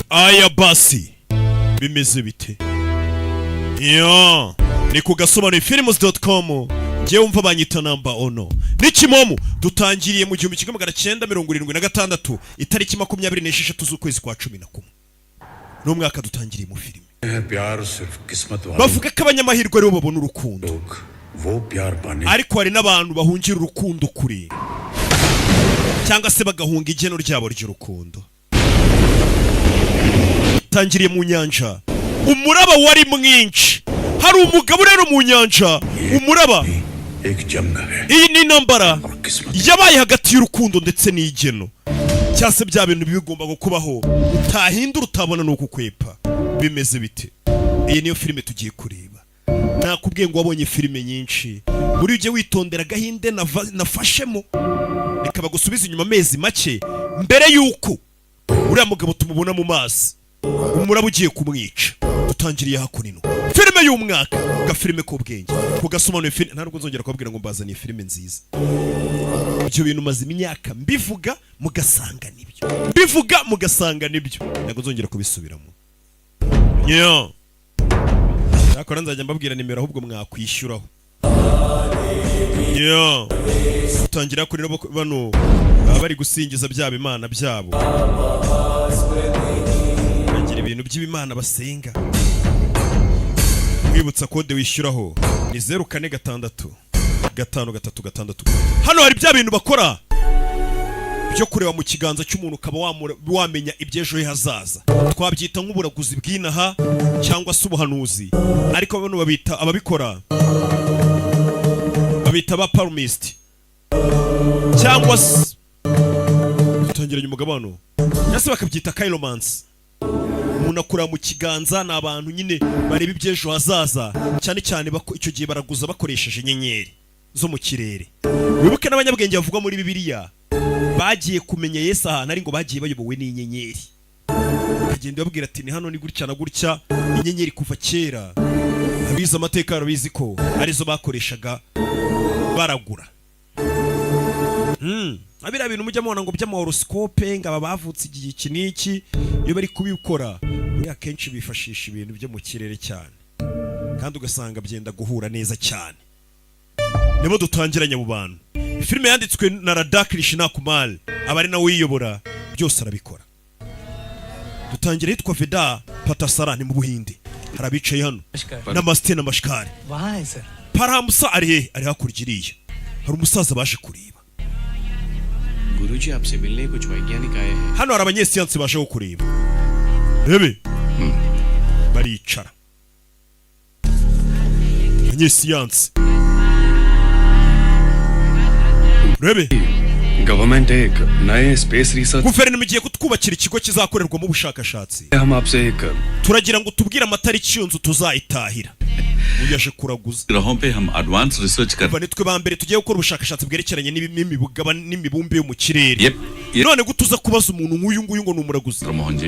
aya basi bimeze bite? Yo ni ku Gasobanuye films.com. Ngiye wumva banyita namba ono ni KIMOMO. Dutangiriye mu 1976 itariki 26 z'ukwezi kwa 11 n'umwaka dutangiriye mu filime. Bavuga ko abanyamahirwe aribo babona urukundo, ariko hari n'abantu bahungira urukundo kuri cyangwa se bagahunga igeno ryabo ry'urukundo. Tangiriye mu nyanja, umuraba wari mwinshi. Hari umugabo rero mu nyanja, umuraba. Iyi ni intambara yabaye hagati y'urukundo ndetse n'igeno. Cyase bya bintu bigomba kubaho, utahindura utabona nuko kwepa. Bimeze bite? Iyi niyo filime tugiye kureba. Nakubwiye ngo wabonye filime nyinshi, muri uje witondera gahinde nafashemo, ikaba gusubiza inyuma amezi make mbere yuko uriya mugabo tumubona mu mazi, umuraba ugiye kumwica. Dutangiriye hakunino filime y'umwaka, gafilime k'ubwenge ku Gasobanuye film. Ntabwo nzongera kubabwira ngo mbazaniye filime nziza. Ibyo bintu maze imyaka mbivuga mugasanga nibyo, mbivuga mugasanga nibyo, ntabwo nzongera kubisubiramo. Yo nakora nzajya mbabwira nimero ahubwo mwakwishyuraho. Yo utangira kuri bano bari gusingiza byaba imana byabo, bagira ibintu by'ibimana basenga. Wibutsa kode wishyuraho ni 04665336. Hano hari bya bintu bakora byo kureba mu kiganza cy'umuntu ukaba wamenya ibyejo hazaza. Twabyita nk'uburaguzi bw'inaha cyangwa se ubuhanuzi, ariko bano babita ababikora babita ba palmist cyangwa se tutangiranye umugabano yase bakabyita kairomancy. Umuntu akura mu kiganza n'abantu nyine bareba ibyejo hazaza, cyane cyane icyo gihe baraguza bakoresheje inyenyeri zo mu kirere. Wibuke n'abanyabwenge bavuga muri Bibiliya bagiye kumenya Yesu ahantu ari ngo bagiye bayobowe n'inyenyeri. Bagenda babwira ati ni hano ni gutya na gutya. Inyenyeri kuva kera abiza amateka arabizi ko arizo bakoreshaga baragura. Abira bintu mujya mubona ngo by'amahoroscope ngaba bavutse igihe iki n'iki, iyo bari kubikora muri akenshi bifashisha ibintu byo mu kirere cyane, kandi ugasanga byenda guhura neza cyane. Nibo dutangiranye mu bantu. Filime yanditswe na Radakrish Kumal, abari nawe uyiyobora, byose arabikora. Dutangira yitwa Veda Patasarani mu Buhinde. Harabicaye hano n'amaste n'amashikari. Paramusa ari hakurigiriye. Hari umusaza baje kureba. गुरुजी आपसे मिलने कुछ वैज्ञानिक आए हैं. Hano hari abanyesiyansi baje kureba. Rebe baricara abanyesiyansi. Rebe government एक नए space research guverinoma igiye kutwubakira ikigo kizakorerwa mu bushakashatsi. हम आपसे एक turagira ngo tubwire amatariki y'inzu tuzayitahira. Uyaje kuraguza ग्रहों पे हम एडवांस रिसर्च कर bane twe bambere tugiye gukora ubushakashatsi bwerekeranye n'imibumbe yo mu kirere. None gutuza kubaza umuntu nk'uyu nguyu ngo numuraguza.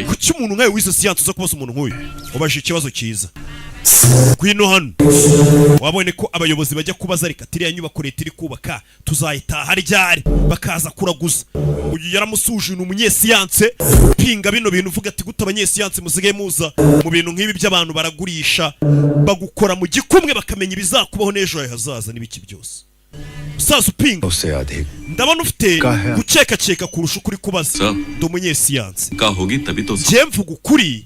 Kuki umuntu nkawe wize siyansi uza kubaza umuntu nk'uyu? Ubaje ikibazo cyiza. Kwino hano wabone ko abayobozi bajya kubaza reka tiriya nyubako leta iri kubaka tuzayitaha ryari, bakaza kuraguza. Uyu yaramusuje n'umunyesiyanse pinga bino bintu, uvuga ati gute abanyesiyanse musigaye muza mu bintu nk'ibi by'abantu baragurisha bagukora mu gikumwe bakamenya ibizakubaho n'ejo hazaza n'ibiki byose. Sasu pinga ndabona ufite guceka kurusha ukuri kubaza. Ndo munyesiyanse का होगी तभी तो je mvuga ukuri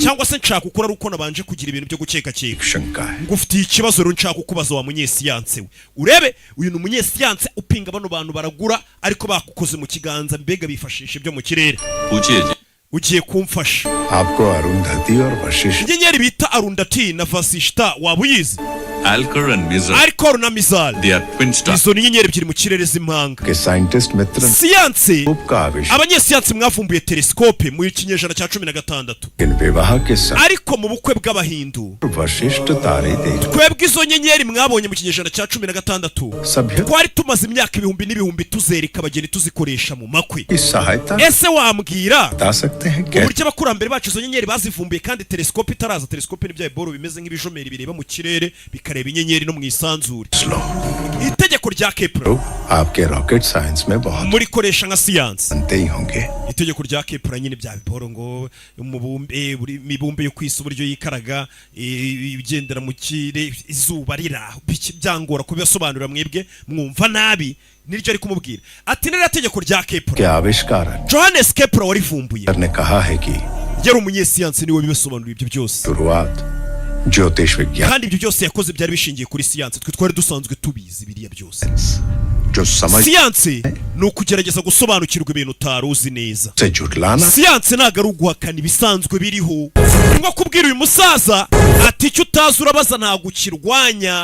cyangwa se nshaka ukora ari uko nabanje kugira ibintu byo guceka ngo ufite ikibazo rero nshaka kubaza wa munyesiyanse we. Urebe uyu ni umunyesiyanse upinga bano bantu baragura ariko bakukoze mu kiganza, mbega bifashisha ibyo mu kirere. Ugiye kumfasha आपको अरुंधति और Vashishtha inyenyeri bita Arundhati na Vasishta waba uyizi? Alcor and Mizar. Alcor na Mizar They are twin stars. izo ni inyenyeri ebyiri mu kirere z'impanga. के साइंटिस्ट मित्र Siyanse का आविष्कार abanyesiyanse mwavumbuye telescope mu kinyejana cya 16. इन विवाह के साथ ariko mu bukwe bw'abahindu Vashishtha तारे देख twebwe izo nyenyeri mwabonye mu kinyejana cya 16 सभ्य twari tumaze imyaka ibihumbi n'ibihumbi tuzereka abageni tuzikoresha mu makwe. की सहायता Ese wambwira बता सकते हैं uburyo abakurambere bacu izo nyenyeri bazivumbuye kandi telescope itaraza? Telescope ni bya boro bimeze nk'ibijomeri bireba mu kirere akareba inyenyeri no mu isanzure. Slow. Itegeko rya Kepler तो आपके rocket science में बहुत muri koresha nka siyansi. जानते ही होंगे. Itegeko rya Kepler nyine bya biporo ngo umubumbe buri mibumbe yo kwisi uburyo yikaraga ibigendera mu kire izuba rira byangora kubisobanurira mwebwe mwumva nabi niryo ari kumubwira ati nira tegeko rya Kepler क्या आविष्कार Johannes Kepler warivumbuye ने कहा है कि yari umunyesiyansi niwe bisobanurira ibyo byose शुरुआत ज्योतिष विज्ञान kandi ibyo byose yakoze byari bishingiye kuri siyansi twe twari dusanzwe tubizi biriya byose. जो समझ Siyansi ni ukugerageza gusobanukirwa ibintu utaruzi neza. से जुटलाना Siyansi ntago ari uguhakana ibisanzwe biriho ngo kubwira uyu musaza ati icyo utazi urabaza ntago ukirwanya.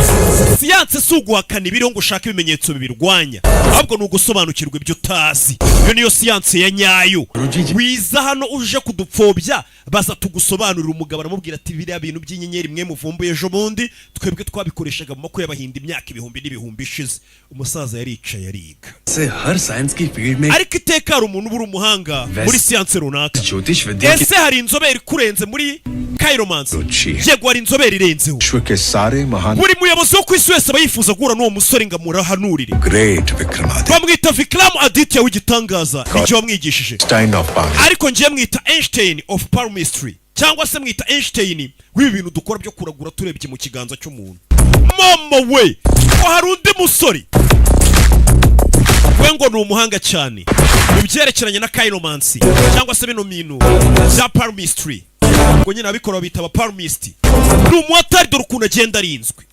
Siyansi si uguhakana ibiriho ngo ushake ibimenyetso bibirwanya ahubwo ni ugusobanukirwa ibyo utazi. Iyo niyo siyansi ya nyayo. Wiza hano uje kudupfobya baza tugusobanurira umugabo aramubwira ati biriya bintu by'inyenyeri mwe muvumbuye ejo bundi twebwe twabikoreshaga mu mako y'abahinda imyaka ibihumbi n'ibihumbi ishize. Umusaza yaricaye ariga से हर साइंस की फील्ड में ariko iteka hari umuntu ubura umuhanga muri siyansi runaka. ज्योतिष विद्या Ese hari inzobere kurenze muri chiromancy? Ruciye. Yego hari inzobere irenzeho. विश्व के सारे महान Buri muyobozi wo ku isi wese aba yifuza guhura n'uwo musore ngo amurahanurire. Great Vikramaditya Bamwita Vikram Aditya w'igitangaza nicyo wamwigishije. स्टाइन of power Ariko ngiye mwita Einstein of palmistry cyangwa se mwita Einstein w'ibi bintu dukora byo kuragura turebye mu kiganza cy'umuntu. Mama we ko hari undi musore we ngo ni umuhanga cyane mu byerekeranye na chiromancy cyangwa se bino bintu bya palmistry. Ngo nyine abikora bitaba palmist. Ni umuhatari dore ukuntu agenda arinzwe.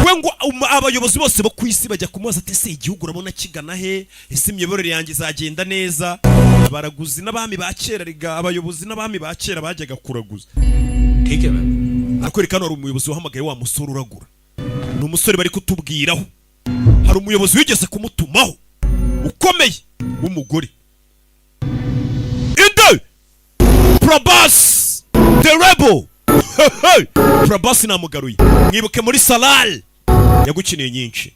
We ngo abayobozi bose bo ku isi bajya kumubaza ati ese igihugu urabona kigana he? Ese imiyoborere yanjye izagenda neza? Abaraguzi n'abami ba kera riga abayobozi n'abami ba kera bajyaga kuraguza. ठीक है ma'am Akwereka hano hari umuyobozi wahamagaye wa musore uragura. Ni umusore bari kutubwiraho. Hari umuyobozi wigeze kumutumaho ukomeye w'umugore. Inde Prabhas the rebel. Prabhas namugaruye. Mwibuke muri Salal yagukiniye nyinshi.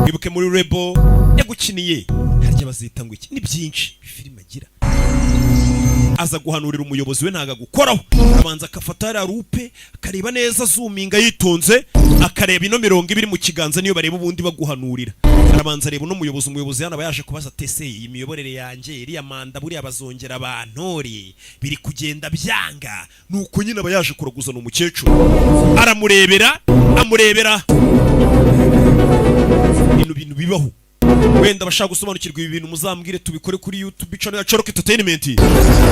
Mwibuke muri Rebel yagukiniye. Harya bazita ngo iki? Ni byinshi filime agira. Aza guhanurira umuyobozi we ntaga gukoraho. Abanza akafata ya rupe akareba neza zoominga yitonze akareba ino mirongo ibiri mu kiganza niyo bareba ubundi baguhanurira. Arabanza areba no umuyobozi hano bayaje kubaza tese iyi miyoborere yanjye iriya manda buriya bazongera abantore biri kugenda byanga nuko nyine abayaje kuraguza no umukecuru aramurebera ibintu bibaho. Wenda bashaka gusobanukirwa ibi bintu muzambwire tubikore kuri YouTube channel ya Choroke Entertainment.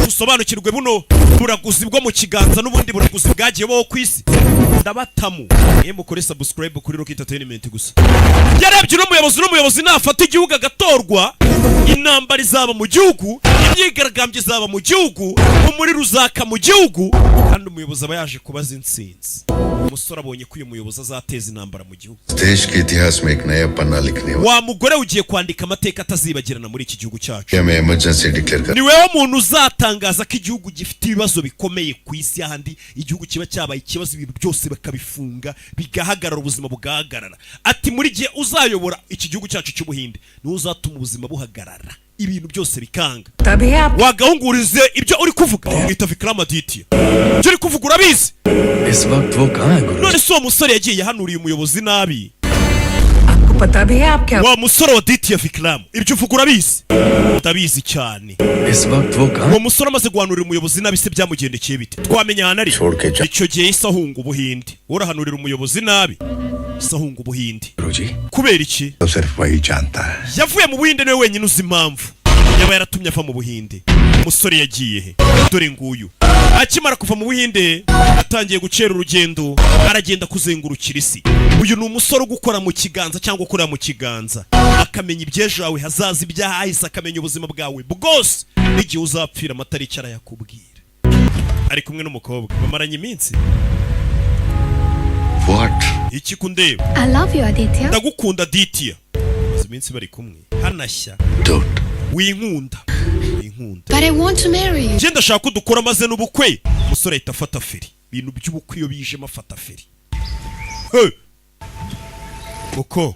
Gusobanukirwe buno buraguzi bwo mu kiganza n'ubundi buraguzi bwagiye bo ku isi. Ndabatamu. Mukore subscribe kuri Rock Entertainment gusa. Yarebye n'umuyobozi nafata igihugu agatorwa. Intambara izaba mu gihugu, imyigaragambye izaba mu gihugu, umuri ruzaka mu gihugu kandi umuyobozi aba yaje kubaza intsinzi. Umusore abonye ko uyu muyobozi azateza intambara mu gihugu. देश के इतिहास में एक नया पन्ना लिखने Wa mugore ugiye kwandika amateka atazibagirana muri iki gihugu cyacu. मैं emergency declare कर Ni wewe muntu uzatangaza ko igihugu gifite ibibazo bikomeye ku isi ahandi igihugu kiba cyabaye ikibazo ibintu byose bakabifunga bigahagarara ubuzima bugahagarara. Ati muri gihe uzayobora iki gihugu cyacu cy'ubuhinde ni uzatuma ubuzima buhagarara ibintu byose bikanga. Wagahungurize ibyo uri kuvuga mwita Vikram Aditya. Ibyo uri kuvuga urabizi? इस वक्त वो कहाँ है गुरु None so umusore yagiye yahanuriye umuyobozi nabi. आपको पता भी है आप क्या Wa musore wa Aditya Vikram ibyo uvuga urabizi? Ndabizi cyane. इस वक्त वो कहाँ Uwo musore amaze guhanurira umuyobozi nabi se byamugendekeye bite? Twamenya hano ari. Icyo gihe isahunga ubuhinde. Urahanurira umuyobozi nabi. Isahunga ubuhinde. गुरुजी Kubera iki? तो सिर्फ वही जानता है Yavuye mu buhinde niwe wenyine uzi impamvu. Yaba yaratumye ava mu buhinde. Umusore yagiye he? Dore nguyu. Akimara kuva mu buhinde atangiye gucera urugendo aragenda kuzengurukira isi. Uyu ni umusore gukora mu kiganza cyangwa ukora mu kiganza akamenya ibyejawe hazaza ibyahahise akamenya ubuzima bwawe bwose n'igihe uzapfira amatariki arayakubwira. Ari kumwe n'umukobwa bamaranye iminsi. What? Iki kundeba I love you, Aditya. ndagukunda Aditya. Izi minsi bari kumwe hanashya Don't. winkunda. But I want to marry you. Genda shaka udukora maze n'ubukwe. Umusore ahita afata feri. Ibintu by'ubukwe iyo bijemo afata feri. He. Uko.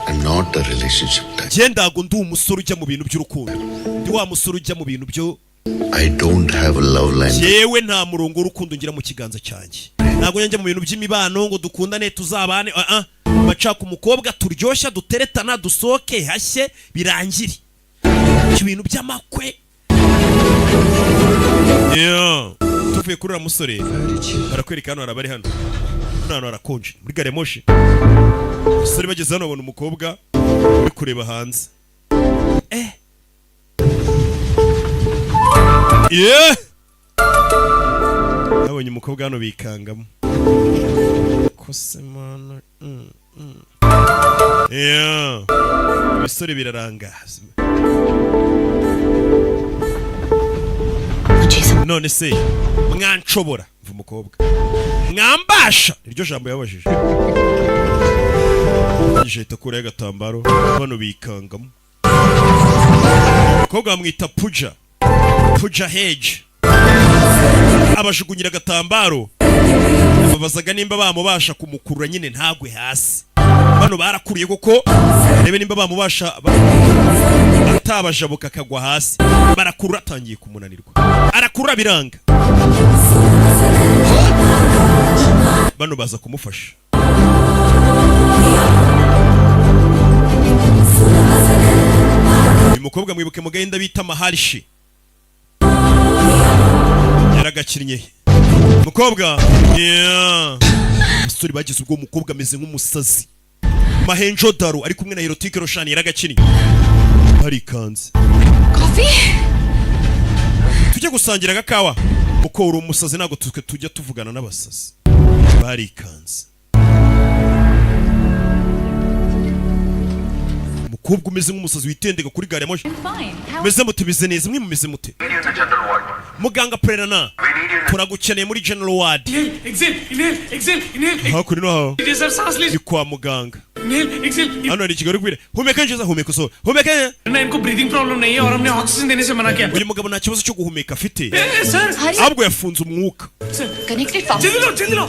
I'm not a relationship type. Genda ngo ndi umusore ujya mu bintu by'urukundo. Ndi wa musore ujya mu bintu byo I don't have a love line. yewe nta murongo w'urukundo ngira mu kiganza cyanjye. Ntabwo njya mu bintu by'imibano ngo dukundane tuzabane. Bacaka umukobwa turyoshya duteretana dusoke hashye birangire. Ibintu by'amakwe. Tuvuye kuri uriya musore barakwereka hano harabari hano. Hano harakonje muri gare moshi. Umusore bageze hano babona umukobwa uri kureba hanze. Abonye umukobwa hano bikangamo. Kose mana. Ibisore birarangaza. None se mwanshobora mva umukobwa. Mwambasha iryo jambo yabajije. Yijeta kure y'agatambaro bano bikangamo. Umukobwa bamwita Puja Hedge. Abashugunyira agatambaro. Babazaga nimba bamubasha kumukurura nyine ntagwe hasi. Bano barakuriye koko rebe nimba bamubasha atabajabuka kagwa hasi. Barakurura atangiye kumunanirwa. Arakurura biranga. Bano baza kumufasha. Uyu mukobwa mwibuke mu gahinda bita Maharishi. Yaragakinnye. Mukobwa Asuri bagize ubwo mukobwa ameze nk'umusazi. Mahenjo Daro ari kumwe na Erotique Roshani yaragakinnye. Barikanze. Coffee? Tujye gusangira agakawa. Uko uri umusazi ntago tujya tuvugana n'abasazi. Barikanze. Mukobwa umeze nk'umusazi witendeka kuri gare moshi. Meze mute bize neza mwe mumeze mute. Muganga Prerana. Turagukeneye muri General Ward. Exhale. Hakuri no hawo. It is sir सांस Ni kwa muganga. Exhale. Hano ari kigali kwire. Humeka nje humeka so. Humeka. ना इनको breathing problem नहीं है और हमने oxygen देने से मना किया. Uyu mugabo nta kibazo cyo guhumeka afite. Sir. Ahubwo yafunze umwuka. Connected fast. जल्दी लो.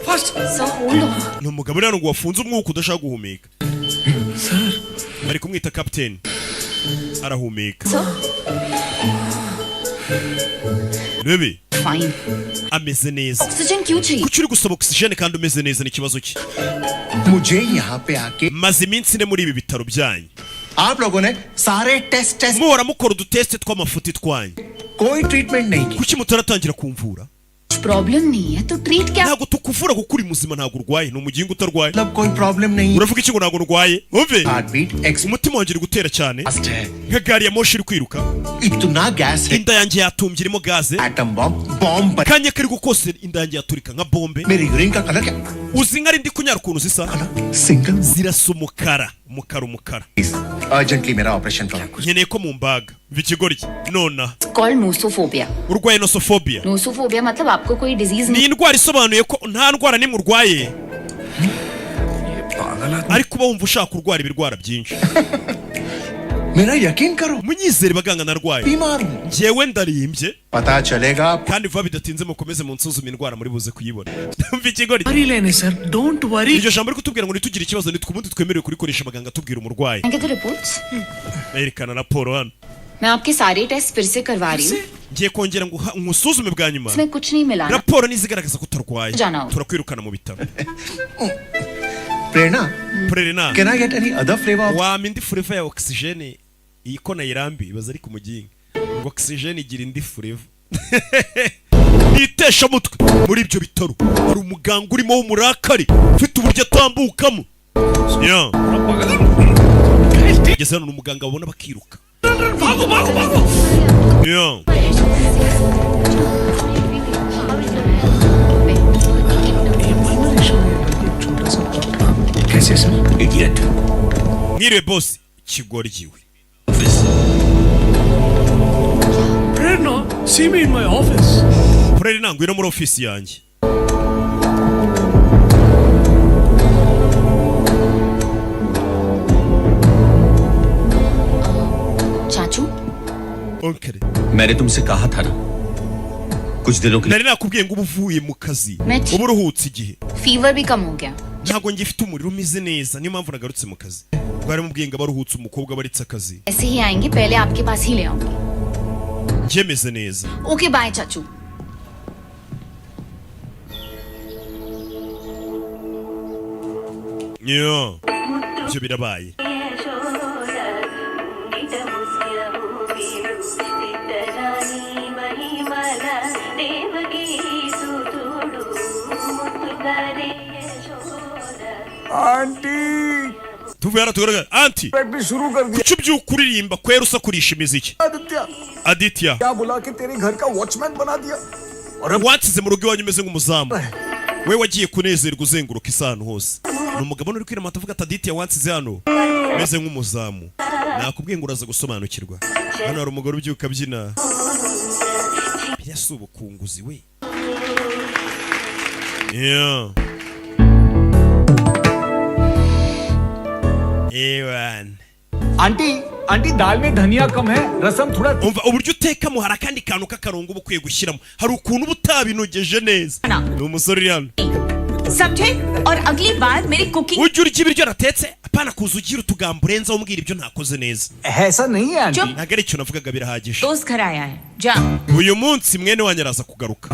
Fast. Sir, hold on. Ni umugabo rero ngo wafunze umwuka udashaka guhumeka. Sir. Bari kumwita captain. Arahumeka. Sir. Bebe. Fine. Ameze neza. Oxygen क्यों चाहिए? Kuki uri gusaba oxygen kandi umeze neza ni kibazo ki? मुझे यहाँ पे आके Maze iminsi ine muri ibi bitaro byanyu. आप लोगों ने सारे test Muhora mukora uduteste tw'amafuti twanyu. कोई ट्रीटमेंट नहीं की. Kuki mutaratangira kumvura? प्रॉब्लम नहीं है तो ट्रीट क्या? Ntabwo tukuvura kuko uri muzima ntabwo urwaye. Ni umugingo utarwaye. मतलब कोई प्रॉब्लम नहीं. Uravuga iki ngo ntabwo urwaye? Umve. Heart beat Umutima wanjye uri gutera cyane. है. Nka gari ya moshi iri kwiruka. इतना गैस है. Inda yanjye yatumbye irimo gaze. Atom bomb पर. Kanya kari gukose inda yanjye yaturika nka bombe. मेरी यूरिन का कलर क्या? Uzi nkari ndi kunyara ukuntu zisa? Single. Zirasa umukara. Umukara. Urgently मेरा ऑपरेशन करो. Nkeneye ko mumbaga. Mva ikigori. Nona. Called nosophobia. Urwaye nosophobia. Nosophobia मतलब आपको कोई disease Ni indwara isobanuye ko nta ndwara nimwe urwaye. Ariko uba wumva ushaka kurwara ibirwara byinshi. मेरा यकीन करो. Munyizere baganga narwaye. बीमार हूँ. Njyewe ndarimbye. पता चलेगा. Kandi vuba bidatinze mukomeze munsuzume indwara muri buze kuyibona. Mva ikigori. Worry लेने sir. Don't worry. Iryo jambo riko tubwira ngo nitugire ikibazo nitwubundi twemerewe kurikoresha abaganga tubwira umurwayi. Can I get the reports? Erekana raporo hano. मैं आपके सारे टेस्ट फिर से करवा रही हूँ. Ngiye kongera ngo nkusuzume bwa nyuma. इसमें कुछ नहीं मिला ना? Raporo nizigaragaza ko utarwaye. Jana. Turakwirukana mu bitaro. Prerna. Prerana. Can I get any other flavor? Wama indi flavor ya oxygen iyi ko nayirambi ibaza ari ku muginga. Ngo oxygen igira indi flavor. Nitesha mutwe muri ibyo bitaro. Hari umuganga urimo w'umurakari ufite uburyo atambukamo. Yeah. Ngeze hano n'umuganga babona bakiruka. Yeah. कैसे sir? Idiot. Mwiriwe boss kigoryiwe. Prerna, see me in my office. Prerana ngwino muri office yanjye. चाचू? Okay. मैंने तुमसे कहा था ना कुछ दिनों के लिए Nari nakubwiye ngo ubuvuye mu kazi. Meti. Ubu uruhutse igihe. Fever भी कम हो गया. Ntabwo ngifite umuriro umeze neza niyo mpamvu nagarutse mu kazi. Bari mubwiye ngo abaruhutse umukobwa baritse akazi. ऐसे ही आएंगे पहले आपके पास ही ले आऊंगी. Jemeze neza. ओके बाय चाचू. Yo. Ibyo birabaye. Aunty Tuvuye hano tugaragara. Anti. Practice शुरू कर दी. Kuki ubyuka uririmba kwera usakurisha imiziki? Aditya. क्या बुला के तेरे घर का वॉचमैन बना दिया. Wansize mu rugo iwanyu umeze nk'umuzamu. We wagiye kunezerwa uzenguruka isano hose. Ni umugabo uri kwira matavuga ati Aditya wansize hano meze nk'umuzamu. Nakubwiye ngo uraza gusobanukirwa. Hano hari umugore ubyuka abyina. Byasubukunguzi we. Yeah. Ewan. Aunty दाल में धनिया कम है, रसम थोड़ा. Umva uburyo utekamo hari akandi kantu k'akarongo bukwiye gushyiramo. Hari ukuntu butabinogeje neza. Ni umusore uri hano. समझे? और अगली बार मेरी cooking. Ujye urya ibiryo natetse apana kuza ugira utugambo urenzaho umbwira ibyo ntakoze neza. ऐसा नहीं है aunty. Ntabwo ari icyo navugaga birahagije. दोस्त घर आया है. जा. Uyu munsi mwene wanyu araza kugaruka.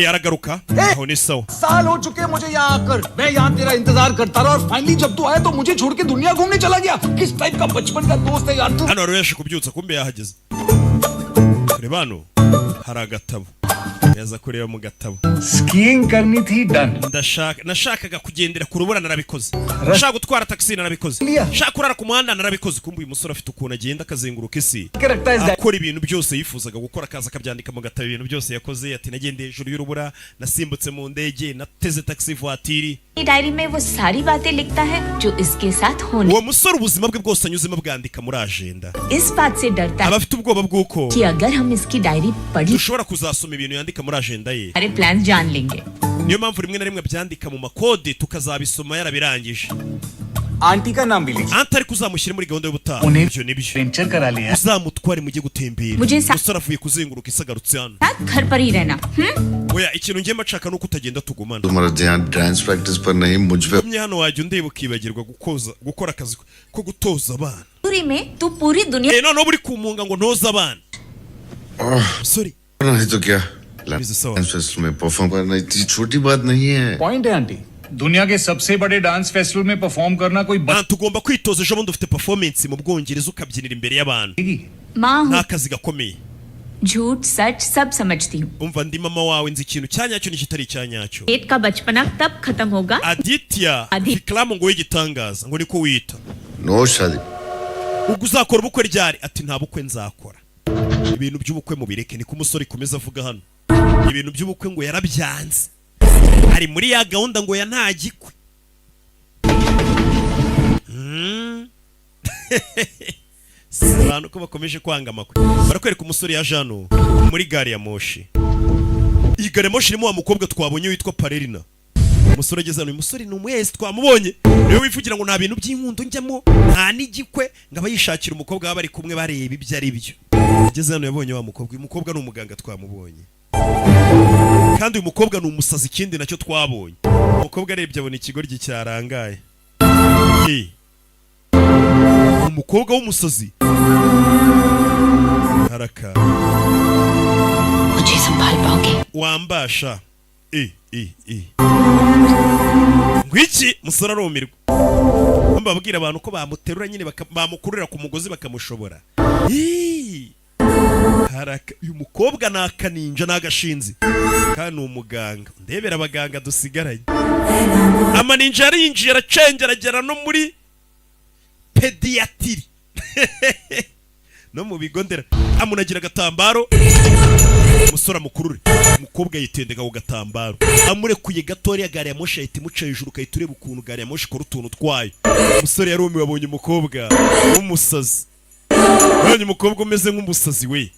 Aragaruka. Aho ni sawa. साल हो चुके मुझे यहाँ आकर. मैं यहाँ तेरा इंतजार करता रहा और फाइनली जब तू आया तो मुझे छोड़ के दुनिया घूमने चला गया. किस टाइप का बचपन का दोस्त है यार तू. Hano wari yaje kubyutsa kumbe yahageze. Reba hano hari agatabo. Yaza kureba mu gatabo. Skiing करनी थी done. Nashakaga kugendera ku rubura narabikoze. Nashaka gutwara taxi narabikoze. Nashaka kurara ku muhanda narabikoze. Kumbe uyu musore afite ukuntu agenda akazenguruka isi. Akora ibintu byose yifuzaga gukora akaza akabyandika mu gatabo ibintu byose yakoze. Ati nagendeye hejuru y'urubura, nasimbutse mu ndege, nateze taxi voiture. Diary में वो सारी बातें लिखता है जो इसके साथ होने. Uwo musore ubuzima bwe bwose anyuzemo bwandika muri agenda. इस बात से डरता है Abafite ubwoba bw'uko कि अगर हम इसकी डायरी पढ़ी dushobora kuzasoma ibintu yandika muri agenda ye. सारे प्लान जान लेंगे. Niyo mpamvu rimwe na rimwe byandika mu makode tukazabisoma yarabirangije. Aunty का नाम भी लिख. Antari kuzamushyira muri gahunda y'ubutaha. उन्हें Ibyo nibyo. वेंचर करा लिया. Uzamutware mujye gutembera. Musore avuye kuzenguruka isagarutse hano. साथ घर पर ही रहना. Oya ikintu ngiye mashaka nuko utagenda tugumana. तुम्हारा ध्यान डांस प्रैक्टिस पर नहीं मुझ पे. Umye hano wajya undeba ukibagirwa gukora akazi ko gutoza abana. पूरी में तू पूरी दुनिया. Noneho buri kumunga ngo ntoza abana. Sorry. नहीं तो क्या Bize sawa. डांस फेस्टिवल में परफॉर्म करना इतनी छोटी बात नहीं है. पॉइंट है आंटी. दुनिया के सबसे बड़े डांस फेस्टिवल में परफॉर्म करना कोई बात Tugomba kwitoza ejo bundi ufite performance mu Bwongereza ukabyinira imbere y'abantu. नहीं. माँ Ni हूँ, akazi gakomeye. झूठ सच सब समझती हूँ. Umva ndi mama wawe nzi ikintu cyanyacyo n'ikitari cyanyacyo. पेट का बचपना तब खत्म होगा. Aditya Fiklamu ngo w'igitangaza ngo niko wita. No शादी. Ubwo uzakora ubukwe ryari? Ati nta bukwe nzakora. Ibintu by'ubukwe mubireke niko umusore komeza avuga hano. Ibintu by'ubukwe ngo yarabyanze. Ari muri ya gahunda ngo ya nta gikwe. Abantu ko bakomeje kwanga amakwe. Barakwereka umusore ya Jano muri gari ya moshi. Iyi gari ya moshi irimo wa mukobwa twabonye witwa Parerina. Umusore ageze hano, uyu musore ni umwezi twamubonye. Niwe wifugira ngo nta bintu by'inkundo njyamo, nta n'igikwe, ngo abayishakira umukobwa baba bari kumwe bareba ibyo ari byo. Ageze hano yabonye wa mukobwa, uyu mukobwa ni umuganga twamubonye. Kandi uyu mukobwa ni umusazi ikindi nacyo twabonye. Umukobwa arebye abona ikigoryi cyarangaye. Umukobwa w'umusazi. Haraka. मुझे संभाल पाओगे? Wambasha. Ngwiki musora arumirwa. Mbabwira abantu ko bamuterura nyine bamukurira ku mugozi bakamushobora. Haraka uyu mukobwa nakaninja nagashinzi. Kandi umuganga. Ndebera abaganga dusigaranye. Amaninja yarinjiye aracengeragera no muri pediatri. No mu bigo ndera. Amunagira agatambaro. Umusore amukurure. Umukobwa yitendeka ku gatambaro. Amurekuye gatori ya gari ya moshi ahita imuca hejuru kahita ureba ukuntu gari ya moshi ikora utuntu twayo. Umusore yarumiwe abonye umukobwa w'umusazi. Abonye umukobwa umeze nk'umusazi we.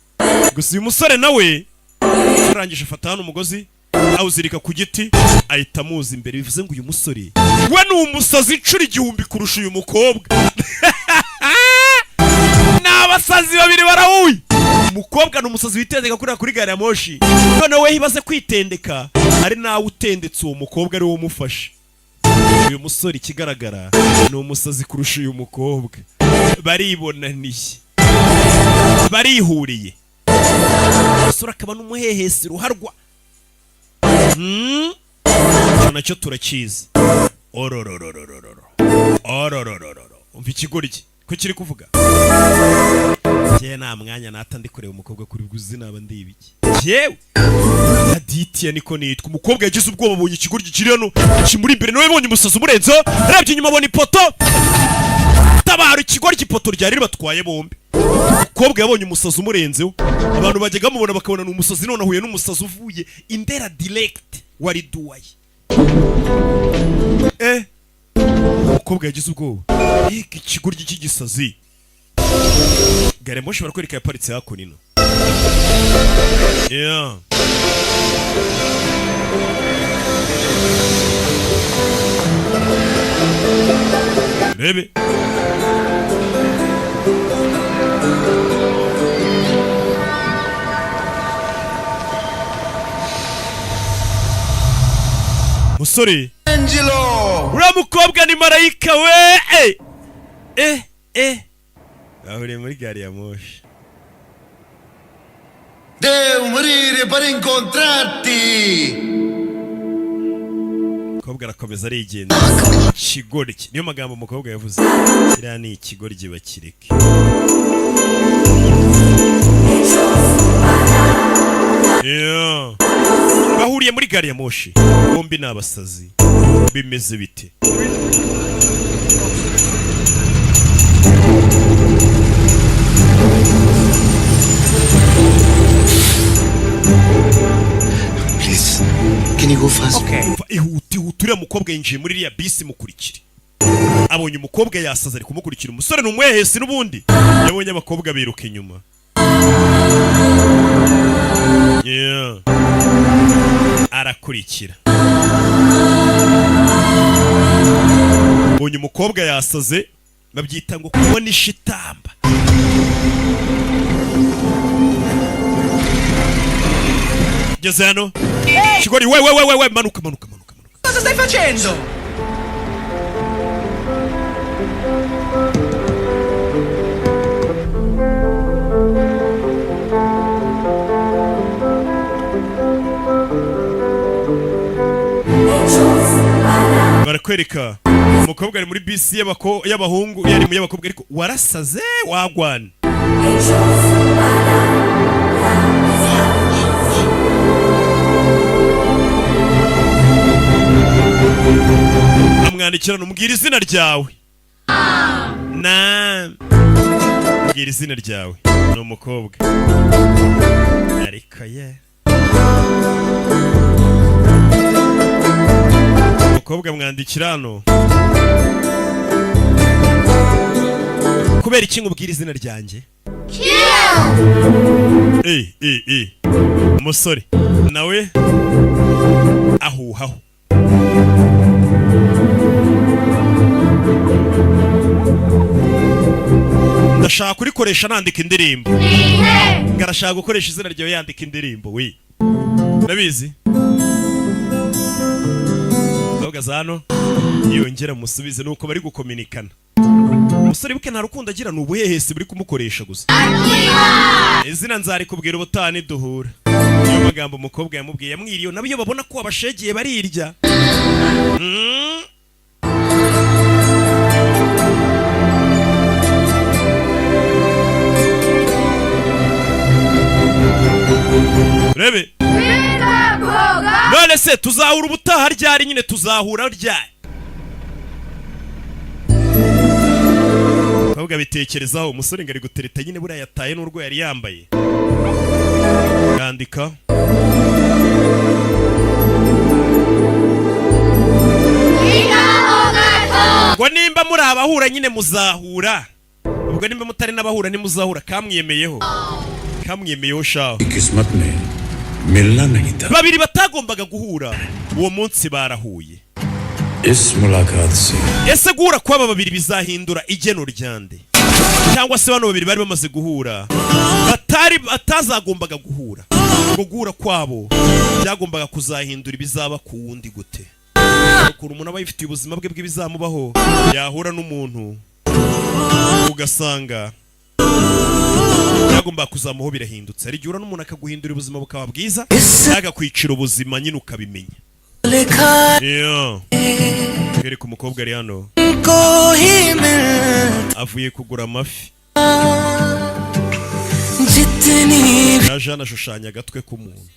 Gusa uyu musore nawe arangije afata hano umugozi awuzirika ku giti ahita amuza imbere. Bivuze ngo uyu musore we ni umusazi incuro 1000 kurusha uyu mukobwa. N'abasazi babiri barahuye. Umukobwa ni umusazi witendeka kuri gari ya moshi. None we hibaze kwitendeka ari nawe utendetse uwo mukobwa ari wo umufasha. Uyu musore ikigaragara ni umusazi kurusha uyu mukobwa. Baribonaniye. Barihuriye. umusore akaba n'umuhehesi ruharwa. Nacyo turakizi. Ororororororo. Umva ikigoryi ko kiri kuvuga. Jye nta mwanya nata ndi kureba umukobwa kuri guzi naba ndi ibiki. Yewe Aditya niko nitwa. Umukobwa yagize ubwoba abonye ikigoryi kiri hano kimuri imbere nawe yabonye umusazi umurenzo. Arebye inyuma abona ipoto. Tabara ikigoryi ipoto ryari ribatwaye bombi. Umukobwa yabonye umusazi umurenzeho. Abantu bajyaga mubona bakabona n'umusazi none ahuye n'umusazi uvuye Indera direct wari duwaye. Umukobwa yagize ubwoba. Ikigoryi cy'igisazi. Gare moshi barakwereka yaparitse hakuno ino. Yeah. Bebe. Musore. Angelo. Uriya mukobwa ni marayika we. Ahuriye muri gari ya moshi. Devo morire per incontrarti. Umukobwa arakomeza arigenda. Ikigoryi niyo magambo umukobwa yavuze. Kiriya ni ikigoryi bakireke. Yeah. Bahuriye muri gari ya moshi. Bombi ni abasazi. Bimeze bite? Please, can you go fast? Okay. Ihuti uriya mukobwa yinjiye muri iriya bisi mukurikire. Abonye umukobwa yasaza ari kumukurikira. Umusore n'umwehesi n'ubundi. Yabonye abakobwa biruka inyuma. Yeah. Arakurikira. Bonye umukobwa yasaze babyita ngo kubona ishitamba. Geze hano. Kigori we manuka. Cosa stai facendo? Barakwereka umukobwa ari muri bisi y'abahungu yari mu y'abakobwa ariko warasaze wagwana. Amwandikirana umubwira izina ryawe. Mbwira izina ryawe. Ni umukobwa. Ariko ye. Umukobwa mwandikira hano. Kubera iki ngubwira izina ryanjye? Umusore nawe ahuhaho. Ndashaka kurikoresha nandika indirimbo. Ngarashaka gukoresha izina ryawe yandika indirimbo we. Nabizi. Ndabagaza hano yongera musubize nuko bari gukominikana. Umusore buke nta rukundo agira n'ubuhehesi buri kumukoresha gusa. Izina nzari kubwira ubutani duhura. Niyo magambo umukobwa yamubwiye yamwiriyo nabiyo babona ko abashegiye barirya. Rebe. None se tuzahura ubutaha ryari nyine tuzahura ryari? Ahubwo bitekerezaho umusore ngari gutereta nyine buriya yataye n'urwo yari yambaye. Yandika. Ngo nimba muri abahura nyine muzahura. Ubwo nimba mutari n'abahura ni muzahura kamwiyemeyeho. Kamwiyemeyeho shaho. किस्मत में मिलना नहीं था babiri batagombaga guhura uwo munsi barahuye इस मुलाकात से ese guhura kw'aba babiri bizahindura igeno ryande cyangwa se bano babiri bari bamaze guhura batazagombaga guhura ngo guhura kwabo byagombaga kuzahindura ibizaba ku wundi gute ukuntu umuntu aba yifitiye ubuzima bwe bw'ibizamubaho yahura n'umuntu ugasanga byagomba kuzamuho birahindutse ari gihe n'umuntu akaguhindura ubuzima bukaba bwiza agakwicira ubuzima nyine ukabimenya Kereka umukobwa ari hano avuye kugura amafi yaje anashushanya agatwe k'umuntu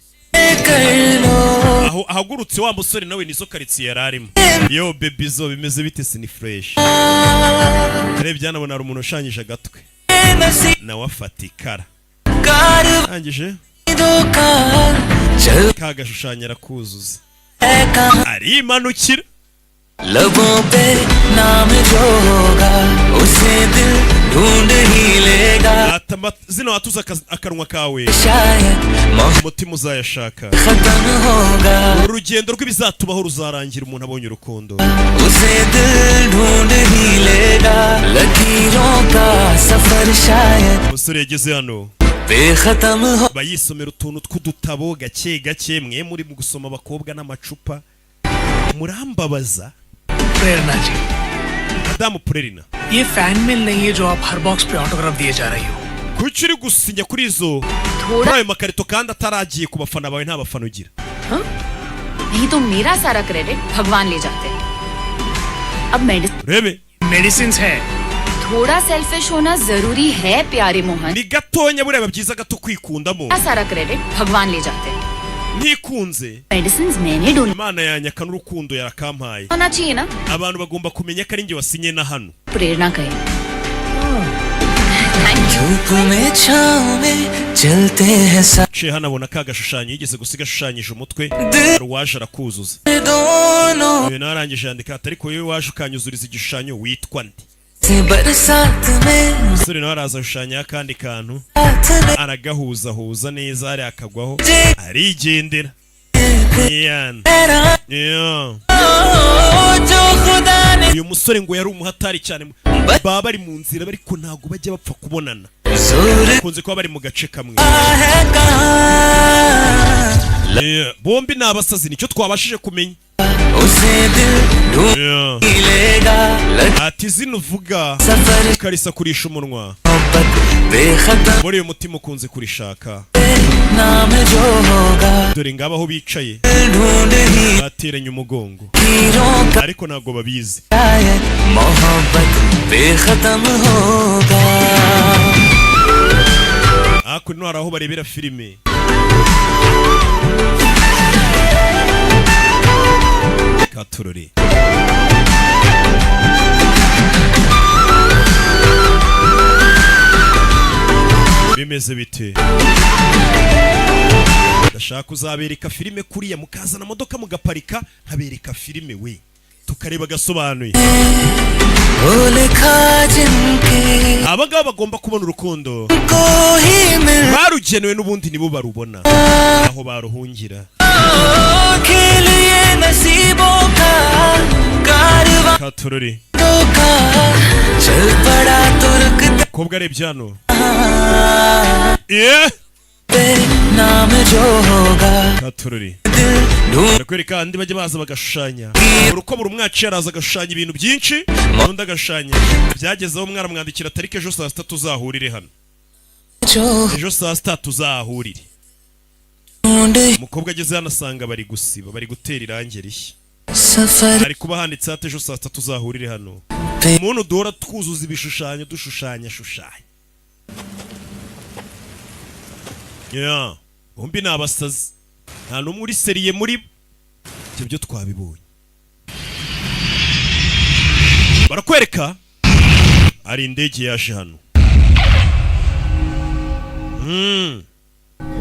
aho ahagurutse wa musore nawe nizo karitsiye yararimo yo baby zo bimeze bite sini fresh arebye anabona ari umuntu ushanyije agatwe nawe afata ikara angije kagashushanya arakuzuza arimanukira लबों पे नाम जो होगा उसे दिल ढूंढ ही लेगा zino atuza akanwa kawe शायद umutima uzayashaka खत्म होगा urugendo rw'ibizatubaho ruzarangira umuntu abonye urukundo उसे दिल ढूंढ ही लेगा लकीरों का सफर शायद umusore yageze hano बेखत्म हो bayisomera utuntu tw'udutabo gake gake mwe muri mu gusoma abakobwa n'amacupa murambabaza प्रेरणा जी Madamu Prerina ये फैन मेल नहीं है जो आप हर बॉक्स पे ऑटोग्राफ दिए जा रही हो kuki uri gusinya kuri izo kuri ayo makarito kandi ataragiye ku bafana bawe nta bafana ugira नहीं तो मेरा सारा क्रेडिट भगवान ले जाते हैं अब rebe मेडिसिन है थोड़ा सेल्फिश होना जरूरी है प्यारे Mohan ni gatonya bureba byiza gato kwikundamo मेरा सारा क्रेडिट भगवान ले जाते हैं ntikunze मेडिसिन मैंने ढूंढ Imana yanyaka n'urukundo yarakampaye होना चाहिए ना abantu bagomba kumenya ko ari njye wasinye na hano प्रेरणा कहे धूप में छाँव में चलते हैं ciye hano abona ka gashushanyo yigeze gusiga ashushanyije umutwe hari uwaje arakuzuza दोनों uyu narangije yandika ati ariko wowe waje ukanyuzuriza igishushanyo witwa nde से बरसात में umusore nawe araza ashushanya akandi kantu aragahuzahuza neza hari akagwaho arigendera जो खुदा ने uyu musore ngo yari umuhatari cyane baba bari mu nzira ariko ntago bajya bapfa kubonana जोर kunze kuba bari mu gace kamwe है कहाँ bombi ni abasazi nicyo twabashije kumenya उसे दिल ढूंढ ही लेगा ati zino uvuga सफर ukarisa kurisha umunwa मोहब्बत बेखत्म muri uyu mutima ukunze kurishaka नाम जो होगा dore ngaba aho bicaye ढूंढ ही bateranye umugongo हीरों का ariko ntabwo babizi शायद मोहब्बत बेखत्म होगा hakuno hari aho barebera filime katurore bimeze bite ndashaka kuzabereka filime kuriya mukazana modoka mugaparika nkabereka filime we tukareba Agasobanuye वो लिखा जिनके abagabo bagomba kubona urukundo को ही मिल barugenewe n'ubundi nibo barubona aho baruhungira खेल ये नसीबों का कारवां katurore का चल पड़ा तुर्क kobwa arebye hano पे नाम जो होगा katurore दिल ढूंढ ndakwereka andi bajya baza bagashushanya uruko buri umwaci yaraza agashanya ibintu byinshi undi agashanya byagezeho umwana mwandikira tariki ejo saa 6 tuzahurire hano जो ejo saa 6 tuzahurire ढूंढ umukobwa ageze hano asanga bari gusiba bari gutera irangi rishya सफर ari kuba handitse ati ejo saa 6 tuzahurire hano पे umuntu duhora twuzuza ibishushanyo dushushanya bombi ni abasazi nta n'umwe uri seriye muri ibyo byo twabibonye barakwereka hari indege yaje hano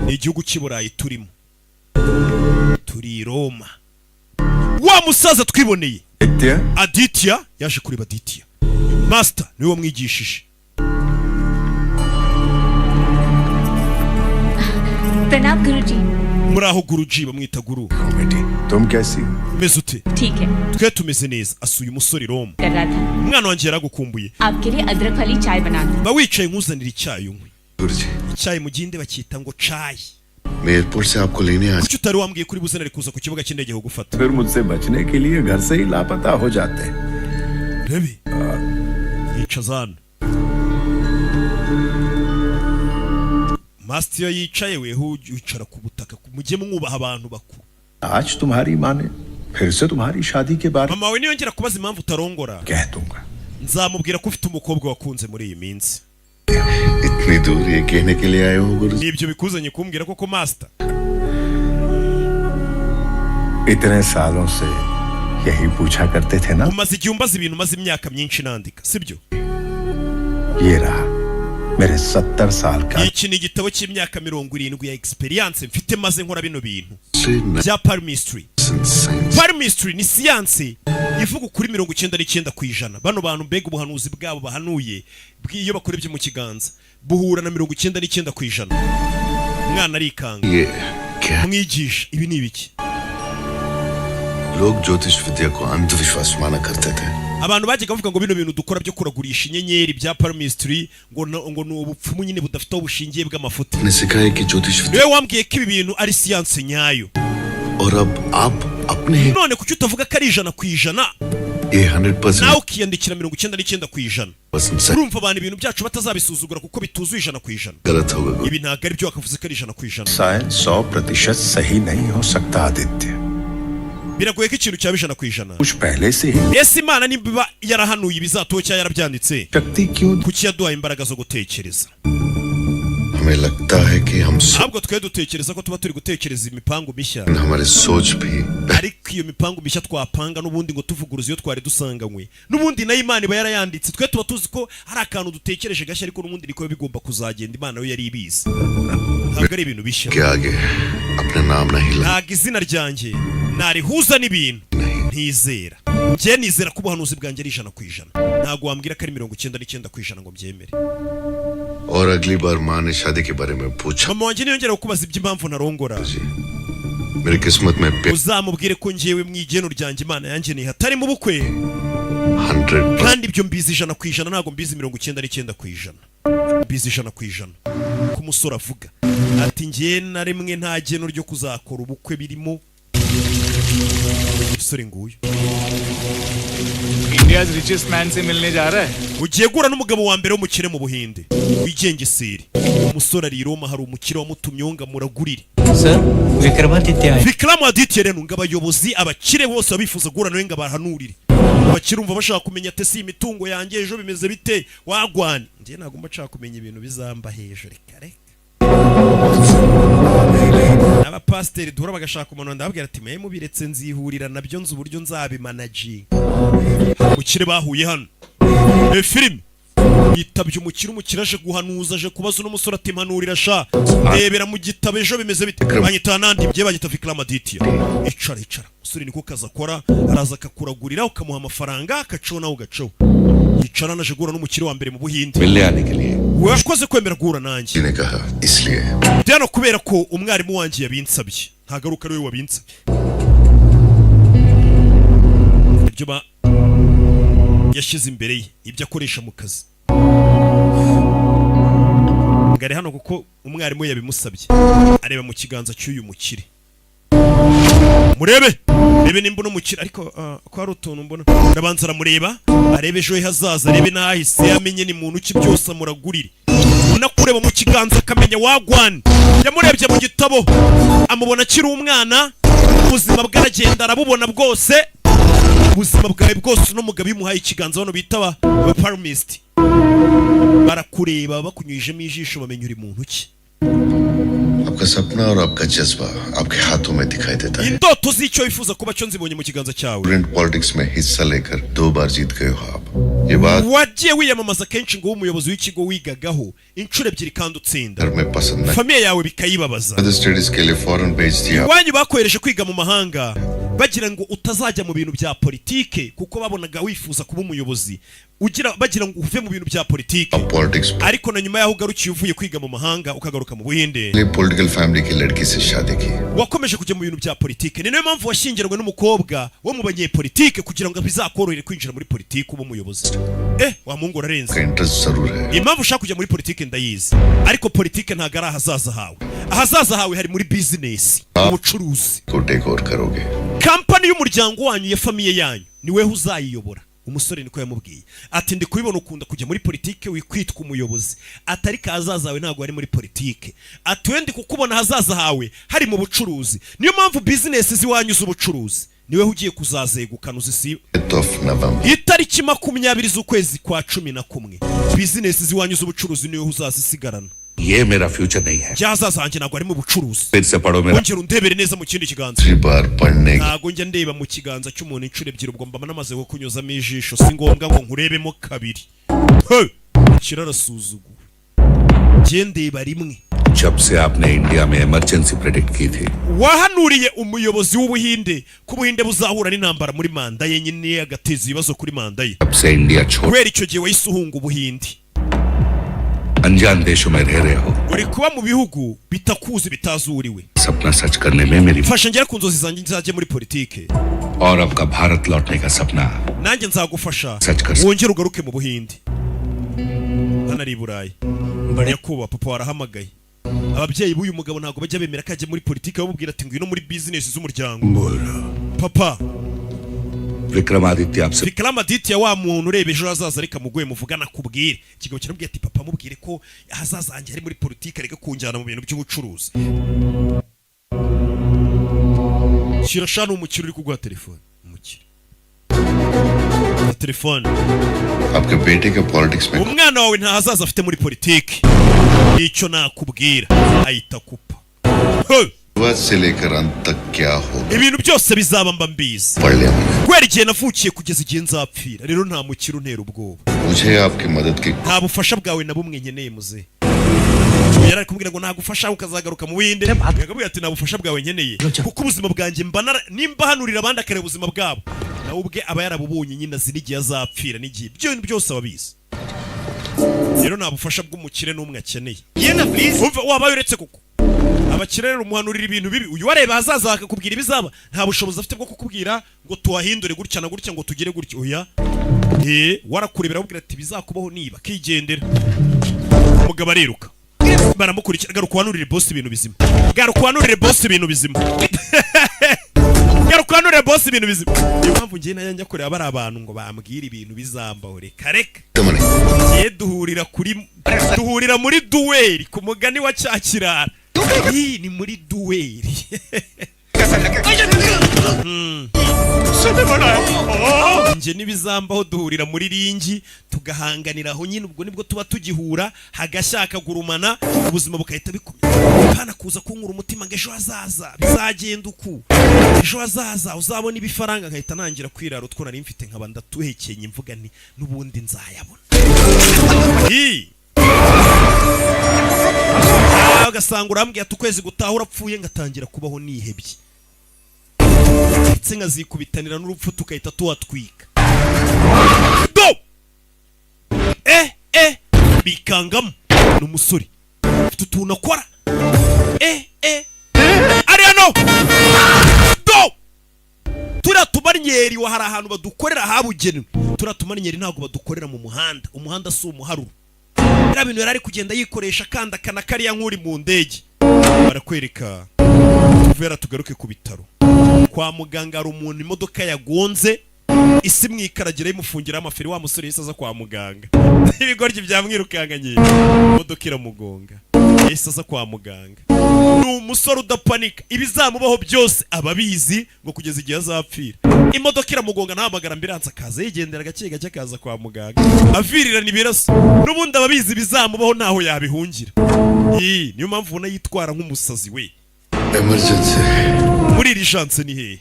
ni igihugu cy'i Burayi turimo turi i Roma wa musaza twiboneye Aditya yaje kureba Aditya master niwe wamwigishije प्रणाम गुरुजी muri aho guruji bamwita guru बेटी तुम कैसी umeze ute ठीक है twe tumeze neza asuye umusore Roma कर रहा था umwana wanjye yaragukumbuye आपके लिए अदरक वाली चाय बना दूं ba wicaye nkuzanira icyayi unywe गुरुजी icyayi mu gihinde bacyita ngo cayi मैं एयरपोर्ट से आपको लेने आ kuki utari wambwiye kuri buze nari kuza ku kibuga cy'indege kugufata फिर मुझसे बचने के लिए घर से ही लापता हो जाते हैं rebe yicaza hano Master yicaye weho wicara ku butaka mujye mwubaha abantu bakuru. आज तुम्हारी माँ ने फिर से तुम्हारी शादी के बारे Mama we niyongera kubaza impamvu utarongora. कह दूंगा. Nzamubwira ko ufite umukobwa wakunze muri iyi minsi. इतनी दूर ये कहने के लिए आए हो गुरु? Nibyo bikuzanye kumbwira koko Master. इतने सालों से यही पूछा करते थे ना. Umaze igihe umbaza ibintu maze imyaka myinshi nandika, sibyo? ये रहा मेरे 70 साल का. Iki ni igitabo cy'imyaka 70 ya experience mfite maze nkora bino bintu. Bya palmistry. Palmistry ni science ivuga kuri 99% bano bantu mbega ubuhanuzi bwabo bahanuye bw'iyo bakorebye mu kiganza buhura na 99%. Mwana arikanga. Mwigisha ibi ni ibiki? लोग ज्योतिष विद्या को अंधविश्वास माना करते थे. Abantu bagiye bavuga ngo bino bintu dukora byo kuragurisha inyenyeri bya palmistry ngo no ubupfumu nyine budafite ubushingiye bw'amafuti. ने सिखाया कि ज्योतिष विद्या. Wewe wambwiye ko ibi bintu ari science nyayo. और अब आप अपने None kuki utavuga ko ari 100%? ये 100%. Nawe ukiyandikira 99%. Urumva abantu ibintu byacu batazabisuzugura kuko bituzuye 100%. गलत होगा. Ibi ntabwo ari byo wakavuze ko ari 100%. शायद 100% सही नहीं हो सकता Aditya. Biragoye ko ikintu cyaba 100%. कुछ पहले से ही. Ese Imana niba yarahanuye ibizatoho cyangwa yarabyanditse. शक्ति क्यों? Kuki yaduhaye imbaraga zo gutekereza? हमें लगता है कि हम Ntabwo twe dutekereza ko tuba turi gutekereza imipango mishya. हमारे सोच भी. Ariko iyo mipango mishya twapanga n'ubundi ngo tuvuguruze iyo twari dusanganywe. N'ubundi na Imana iba yarayanditse. Twe tuba tuzi ko hari akantu dutekereje gashya ariko n'ubundi niko bigomba kuzagenda Imana yo yari ibizi. Ntabwo ari ibintu bishya. के आगे अपना नाम नहीं ला. Ntabwo izina ryanjye narihuza n'ibintu ntizera. Njye nizera ko ubuhanuzi bwanjye ari 100%. Ntabwo wambwira ko ari 99% ngo mbyemere. और अगली बार माँ ने शादी के बारे में पूछा. Mama wanjye niyongera kukubaza iby'impamvu narongora. मेरी किस्मत में Uzamubwire ko njyewe mwigeno ryanjye Imana yanjye ni hatari mu bukwe. 100%. Kandi ibyo mbizi 100% ntabwo mbizi 99%. Mbizi 100%. Ku musore avuga ati njye na rimwe nta geno ryo kuzakora ubukwe birimo. Musore nguyu. India's richest man से मिलने जा रहा है. Ugiye gura n'umugabo wa mbere w'umukire mu Buhinde. Wigengeseri. Umusore ari i Roma hari umukire wamutumye ngo muragurire. Sir Vikramaditya आए. Vikramaditya rero ngo abayobozi abakire bose babifuza gura nawe ngo bahanurire. Abakire umva bashaka kumenya ate si imitungo yanjye ejo bimeze bite wagwana. Njye ntabwo mbashaka kumenya ibintu bizamba hejuru kare. Abapasteri duhora bagashaka umuntu ndababwira ati mwe mubiretse nzihurira nabyo nzi uburyo nzabimanaging. Umukire bahuye hano. Film yitabye umukire aje guhanuza aje kubaza n'umusore ati mpanurira sha rebera mu gitabo ejo bimeze bite banyita nandi bye bagita Vikramaditya. Icara umusore niko kaza akora araza akakuragurira ukamuha amafaranga akacona ugaco. Yicara naje gura n'umukire wa mbere mu Buhinde. मिलने आने के लिए. Wakoze kwemera gura nanjye. ने कहा इसलिए. Byano kubera ko umwarimu wanjye yabinsabye. Ntagaruka ari we wabinsabye. Ibyo ba yashize imbere ye ibyo akoresha mu kazi. Ngari hano kuko umwarimu yabimusabye. Areba mu kiganza cy'uyu mukire. Murebe nimba n'umukire ariko ko ari utuntu mbona. Ndabanza aramureba arebe ejo hazaza arebe nahise amenye ni muntu ki byose amuragurire. Unakureba mu kiganza akamenya wagwana. Yamurebye mu gitabo amubona akiri umwana ubuzima bwaragenda arabubona bwose. Ubuzima bwawe bwose n'umugabo yimuhaye ikiganza bano bita ba palmist. Barakureba bakunyujemo ijisho bamenya uri muntu ki. आपका सपना और आपका जज्बा आपके हाथों में दिखाई देता है. Indoto z'icyo wifuza kuba cyo nzibonye mu kiganza cyawe. Student politics में हिस्सा लेकर 2 बार जीत गए हो आप. ये बात wagiye wiyamamaza kenshi ngo umuyobozi w'ikigo wigagaho inshuro ebyiri kandi utsinda. घर में पसंद नहीं. Famiye yawe bikayibabaza. स्टडीज के लिए फॉरेन भेज दिया. Wanyu bakohereje kwiga mu mahanga bagira ngo utazajya mu bintu bya politike kuko babonaga wifuza kuba umuyobozi. Bagira ngo uve mu bintu bya politike. Ariko na nyuma yaho ugarukiye uvuye kwiga mu mahanga ukagaruka mu Buhinde. Political family की लड़की से शादी की. Wakomeje kujya mu bintu bya politike. Ni nayo mpamvu washyingiranywe n'umukobwa wo mu banyepolitike kugira ngo bizakorohere kwinjira muri politike uba umuyobozi. Wa Mungu urarenze. Interest जरूर है. Impamvu ushaka kujya muri politike ndayizi. Ariko politike ntago ari ahazaza hawe. Ahazaza hawe hari muri business, ubucuruzi. को take over करोगे. Company y'umuryango wanyu ya famiye yanyu ni wewe uzayiyobora. umusore niko yamubwiye ati ndi kubibona ukunda kujya muri politike wikwitwa umuyobozi atari kazaza hawe ntabwo ari muri politike ati wendi kukubona hazaza hawe hari mu bucuruzi niyo mpamvu business ziwanyu z'ubucuruzi niwe ugiye kuzazegukana uzisiba itariki 20 z'ukwezi kwa 11 business ziwanyu z'ubucuruzi niwe uzazisigarana ये मेरा फ्यूचर नहीं है byazaza hanjye ntabwo ari mu bucuruzi फिर से पढ़ो मेरा ongera undebere neza mu kindi kiganza ntabwo njya ndeba mu kiganza cy'umuntu inshuro ebyiri ubwo mba namaze kukunyuzamo ijisho si ngombwa ngo nkurebemo kabiri kirarasuzuguwe njye ndeba rimwe जब से आपने इंडिया में emergency predict की थी wahanuriye umuyobozi w'ubuhinde ko ubuhinde buzahura n'intambara muri manda ye nyine agateza ibibazo kuri manda ye तब से इंडिया छोड़ kubera icyo gihe wahise uhunga ubuhinde अनजान देशों में रह रहे हो uri kuba mu bihugu bitakuzi bitazuriwe सपना सच करने में मेरी fasha ngera ku nzozi zanjye nzajye muri politike और आपका भारत लौटने का सपना nanjye nzagufasha wongere ugaruke mu buhinde hano i burayi nyakubahwa papa warahamagaye ababyeyi b'uyu mugabo ntabwo bajya bemera ko ajya muri politike bamubwira ati ngwino muri business z'umuryango papa Vikramaditya wa muntu ureba ejo hazaza reka mugoye muvugana kubwire ikigabo kirabwiye ati papa mubwire ko hazaza hanjye ari muri politike reka kunjyana mu bintu by'ubucuruzi kirashana umukiro uri kuguha telefone umukiro telefone आपके बेटे के पॉलिटिक्स में umwana wawe nta hazaza afite muri politike icyo nakubwira ahita kupa से लेकर अंत तक क्या होगा ibintu byose bizaba mba mbizi kwera igihe navukiye kugeza igihe nzapfira rero nta mukiro ntera ubwoba मुझे आपकी मदद की nta bufasha bwawe na bumwe nkeneye muze yari kumbwira ngo nagufasha ukazagaruka mu winde yagabwiye ati nta bufasha bwawe nkeneye kuko ubuzima bwanjye nimba hanurira abandi akareba ubuzima bwabo nawe ubwe aba yarabubonye nyine azi n'igihe azapfira n'igihe ibyo bintu byose ababizi rero nta bufasha bw'umukire n'umwe akeneye umva wabaye uretse kuko abakire rero umuhanurira ibintu bibi uyu wareba hazaza akakubwira ibizaba nta bushobozi afite bwo kukubwira ngo tuhahindure gutya na gutya ngo tugere gutya oya warakurebera abubwira ati bizakubaho niba kigendera umugabo ariruka baramukurikira garuka uhanurire boss ibintu bizima garuka uhanurire boss ibintu bizima garuka uhanurire boss ibintu bizima niyo mpamvu ngiye nayo njya kureba bari abantu ngo bambwire ibintu bizambaho reka reka ngiye duhurira muri duweri ku mugani wa cyakirara iyi ni muri duweri nje n'ibizambaho duhurira muri ringi tugahanganira aho nyine ubwo nibwo tuba tugihura hagashaka gurumana ubuzima bukahita bikomeye kana kuza kunkura umutima ngo ejo hazaza bizagenda uku ejo hazaza uzabona ibifaranga nkahita nangira kwirara utwo nari mfite nkaba ndatuhekenye mvuga nti n'ubundi nzayabona agasanga urambwiye ati ukwezi gutaha urapfuye ngatangira kubaho nihebye ndetse nkazikubitanira n'urupfu tukahita tuhatwika bikangamo ni umusore ufite utuntu akora ari hano turiya tumaryeri wa hari ahantu badukorera habugenewe turiya tumaryeri ntabwo badukorera mu muhanda umuhanda si umuharuro biriya bintu yari ari kugenda yikoresha kandi akana kariya nk'uri mu ndege barakwereka tuvera tugaruke ku bitaro kwa muganga hari umuntu imodoka yagonze isi mwikaragira imufungira amaferi wa musore yise aza kwa muganga ibigoryi byamwirukanganye imodoka iramugonga yise aza kwa muganga ni umusore udapanika ibizamubaho byose ababizi ngo kugeza igihe azapfira imodoka iramugonga ntahamagara ambiranse akaza yigendera gake gake akaza kwa muganga avirirana ibiraso n'ubundi ababizi ibizamubaho ntaho yabihungira niyo mpamvu ubona yitwara nk'umusazi we emergency muri iri chance ni hehe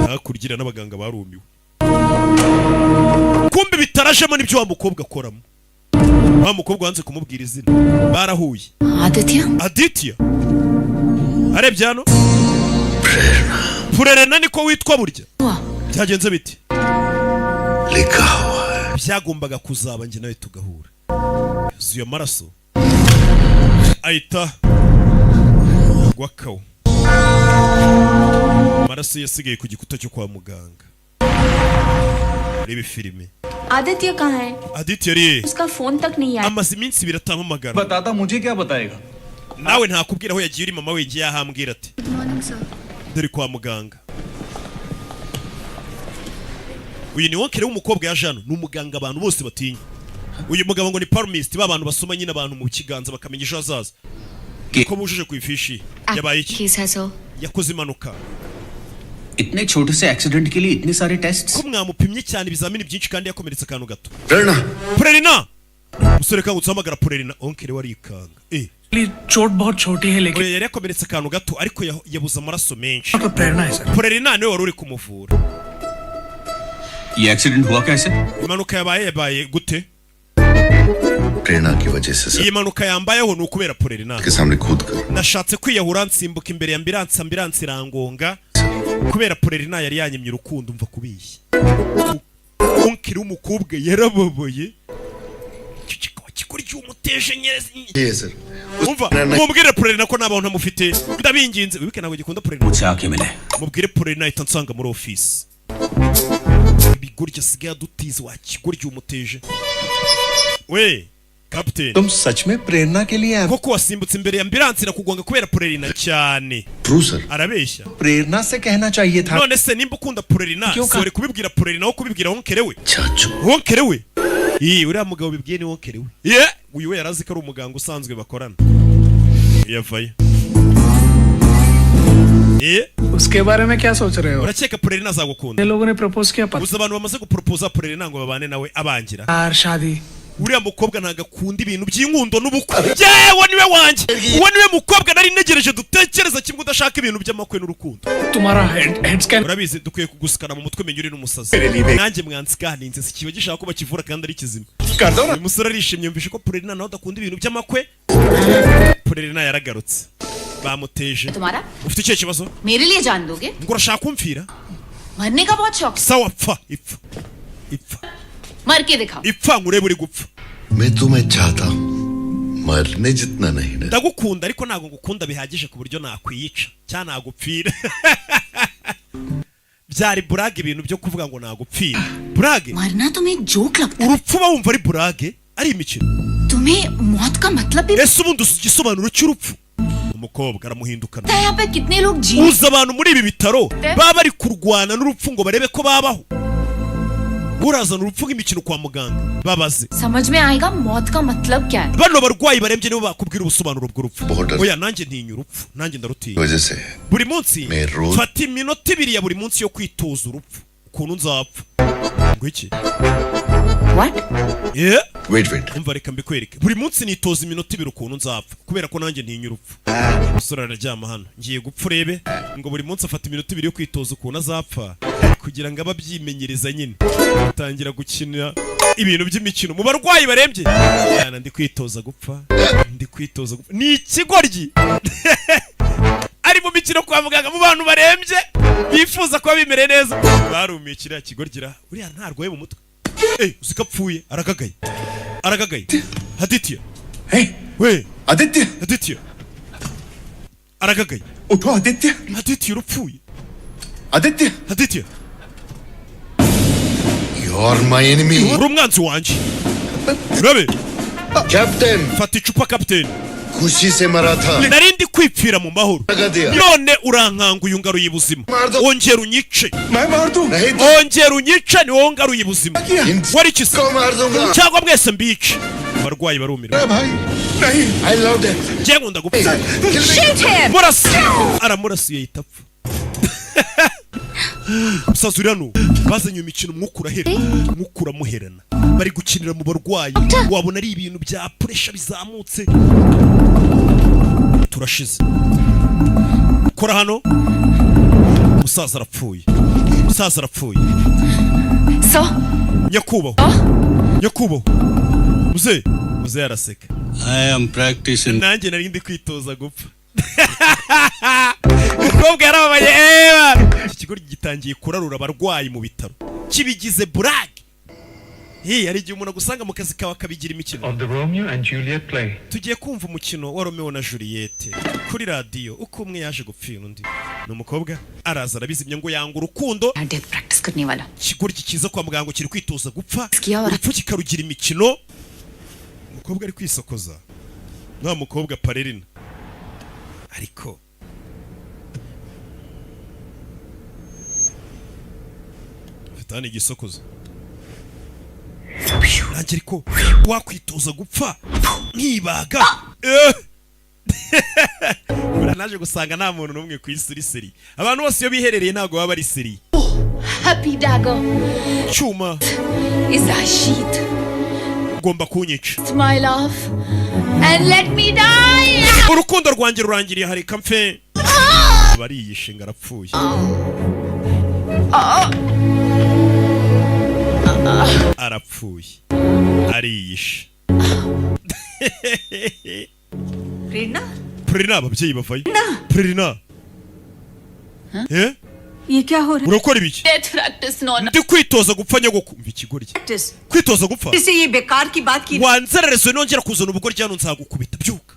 hakurgira n'abaganga barumiwe kumbe bitarajemo n'ibyo wa mukobwa akoramo wa mukobwa wanze kumubwira izina barahuye Aditya arebye hano Prerna niko witwa burya byagenze biti byagombaga kuzaba njye nawe tugahura zuye amaraso ahita gwakawo amaraso yasigaye ku gikuta cyo kwa muganga rebe filime Aditya कहाँ है? Aditya ari उसका फोन तक नहीं आया। amaze iminsi biratamamagara बताता मुझे क्या बताएगा nawe ntakubwira aho yagiye uri mama we ngiye ahambwira ati Good morning sir. dore kwa muganga uyu ni wonkere w'umukobwa yaje hano, ni umuganga abantu bose batinya. Uyu mugabo ngo ni palmist, babantu basoma nyine abantu mu kiganza bakamenya ejo hazaza. Ko bujuje ku ifishi yabaye iki? Yakoze impanuka. इतने छोटे से एक्सीडेंट के लिए इतने सारे tests ko mwamupimye cyane ibizamini byinshi kandi yakomeretse akantu gato. Prerna musore kangutse hamagara Prerna, onkere warikanga. चोट बहुत छोटी है लेकिन yari yakomeretse akantu gato ariko yabuze amaraso menshi. प्रेरणा है sir. Prerna niwe wari uri kumuvura. ये एक्सीडेंट हुआ कैसे? Impanuka yabaye gute? प्रेरणा की वजह से sir iyi mpanuka yambayeho ni ukubera Prerna. के सामने खुद कर nashatse kwiyahura nsimbuka imbere ya ambulance irangonga kubera Prerna yari yanyemye urukundo mva kubishya. Onkiri umukobwa yarababaye. Kikuri cyumuteje nyerezi. Yes sir. Umva mubwire Prerna ko nabaho ntamufite. Ndabinginze wibike nago gikunda Prerna. मुझसे आके मिले. Mubwire Prerna ahita nsanga muri office. Bigurya sigaye dutize wa kigurya umuteje. We Captain, तुम सच में प्रेरणा के लिए koko wasimbutse imbere ya ambulance irakugonga kubera Prerna cyane. True sir. Arabeshya. प्रेरणा से कहना चाहिए था. None se nimba ukunda Prerna, sore kubibwira Prerna aho kubibwira wonkere we. Chacho. Wonkere we. Uriya mugabo bibwiye ni wonkere we. Uyu we yarazi ko ari umuganga usanzwe bakorana. Yavaye. उसके बारे में क्या सोच रहे हो? Urakeka Prerna azagukunda? ये लोगों ने प्रपोज किया Uzi abantu bamaze gupropose Prerna ngo babane nawe abangira. यार शादी. Uriya mukobwa ntagakunda ibintu by'inkundo n'ubukwe. Yewe niwe wanjye. Uwo niwe mukobwa nari negereje dutekereza kimwe udashaka ibintu by'amakwe n'urukundo. तुम्हारा head scan. Urabizi dukwiye kugusikana mu mutwe menya uri n'umusazi. Nanjye mwansiganinze sikiba gishaka ko bakivura kandi ari kizima. Uyu musore arishimye yumvishe ko Prerna nawe adakunda ibintu by'amakwe. Prerna yaragarutse. Bamuteje. तुम्हारा Ufite icyo kibazo? मेरे लिए जान दोगे? Ngo urashaka kumfira? मरने का बहुत शौक. Sawa pfa ipfa. Ipfa. मर के दिखाओ. Ipfa ngurebe uri gupfa. मैं तुम्हें चाहता हूँ मरने जितना नहीं ना ndagukunda ariko ntago ngukunda bihagije ku buryo nakwiyica cyane nagupfira. Byari burage ibintu byo kuvuga ngo nagupfira. Burage? मरना तुम्हें जोक लगता है. Urupfu bawumva ari burage ari imikino. तुम्हें मौत का मतलब भी ese ubundi ugisobanura cy'urupfu. Umukobwa aramuhindukana. यहाँ पे कितने लोग जी uza abantu muri ibi bitaro baba bari kurwana n'urupfu ngo barebe ko babaho. Urazana urupfu nk'imikino kwa muganga babaze. समझ में आएगा मौत का मतलब क्या है. Bano barwayi barembye nibo bakubwira ubusobanuro bw'urupfu. Border. Oya nanjye ntinya urupfu, nanjye ndarutinya. वजह से Buri munsi Mero. fata iminota ibiri ya buri munsi yo kwitoza urupfu. Ukuntu nzapfa. Ngo iki? What? wait Umva reka mbikwereke. Buri munsi nitoza iminota ibiri ukuntu nzapfa kubera ko nanjye ntinya urupfu. Umusore araryama hano. Ngiye gupfa urebe ngo buri munsi afata iminota ibiri yo kwitoza ukuntu azapfa kugira ngo ababyimenyereza nyine. Atangira gukina ibintu by'imikino mu barwayi barembye. Yana ndi kwitoza gupfa. Ndi kwitoza gupfa. Ni ikigoryi. Ari mu mikino kwa muganga mu bantu barembye bifuza kuba bimere neza. Barumiye kiriya kigorgira. Uriya ntarwaye mu mutwe. Uzikapfuye aragagaye. Aragagaye. Aditya. We. Aditya. Aragagaye. उठो Aditya. Aditya urupfuye. Aditya. You're my enemy. Uri umwanzi wanjye. Urabe. Captain. Fata icupa Captain. खुशी से मरा था. Nari ndi kwipfira mu mahoro. None urankanguye ungaruye ubuzima. Ongera unyice. Ongera unyice ni wowe ungaruye ubuzima. Wari kisi. Cyangwa mwese mbice. Abarwayi barumira. I love that. Ngiye nkunda gupfa. Murasi. Aramurasiye yitapfa. Musazurira no bazanye imikino mwukurahera. Mwukura muherana. Bari gukinira mu barwayi. Wabona ari ibintu bya pressure bizamutse. Turashize. Kora hano. Musaza arapfuye. So. Nyakubaho. Muze araseka. I am practicing. Nanjye nari ndi kwitoza gupfa. Umukobwa yarababaye. Iki kigo gitangiye kurarura abarwayi mu bitaro. Kibigize burage. Ari igihe umuntu agusanga mu kazi kawe akabigira imikino. On the Romeo and Juliet play. Tugiye kumva umukino wa Romeo na Juliet kuri radio uko umwe yaje gupfira undi. Ni umukobwa araza arabizimya ngo yanga urukundo. Practice करने वाला. Kigoryi kiza kwa muganga kiri kwitoza gupfa. Urupfu kikarugira imikino. Umukobwa ari kwisokoza. Nta mukobwa Prerna. Ariko Tani gisokoza. Nanjye ariko wakwitoza gupfa nkibaga. Uranaje gusanga nta muntu n'umwe ku isi uri seri. Abantu bose iyo biherereye ntago baba ari seri. Happy dagger. Chuma. Is that sheet? Ugomba kunyica. It's my love. And let me die. Urukundo rwanjye rurangiriye hari kamfe. Bariyishe ngarapfuye. Arapfuye. Ariyishe. Prerna Prerina ababyeyi bavayo. Prerina. ये क्या हो रहा है? Urakora ibiki? Death practice nona. Ndi kwitoza gupfa nyogoko. Umva ikigoryi. Kwitoza gupfa. इसे ये बेकार की बात की. Wanzerereze nongera kuzana ubugoryi hano nzagukubita byuka.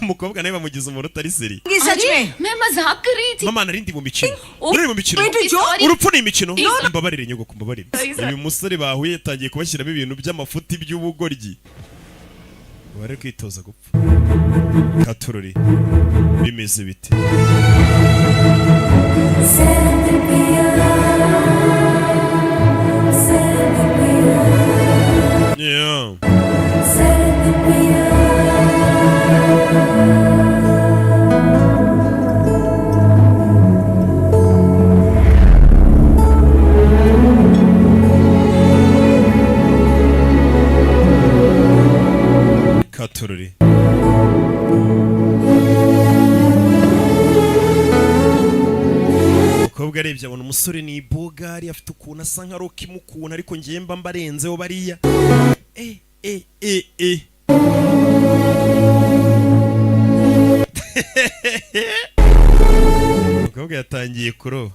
Umukobwa nawe bamugize umuntu utari seri. सच में मैं मजाक कर रही थी. Mama narindi mu mikino. Nari mu mikino. Urupfu ni imikino. Mbabarire nyogoko mbabarire. Uyu musore bahuye yatangiye kubashyiramo ibintu by'amafuti by'ubugoryi. Wari kwitoza gupfa. Katururi. Bimeze bite? Yeah. Katururi. Umukobwa arebye abona umusore ni ibogari afite ukuntu asa nka roki mukuna ariko ngiye mba mbarenzeho bariya. Umukobwa yatangiye kuroba.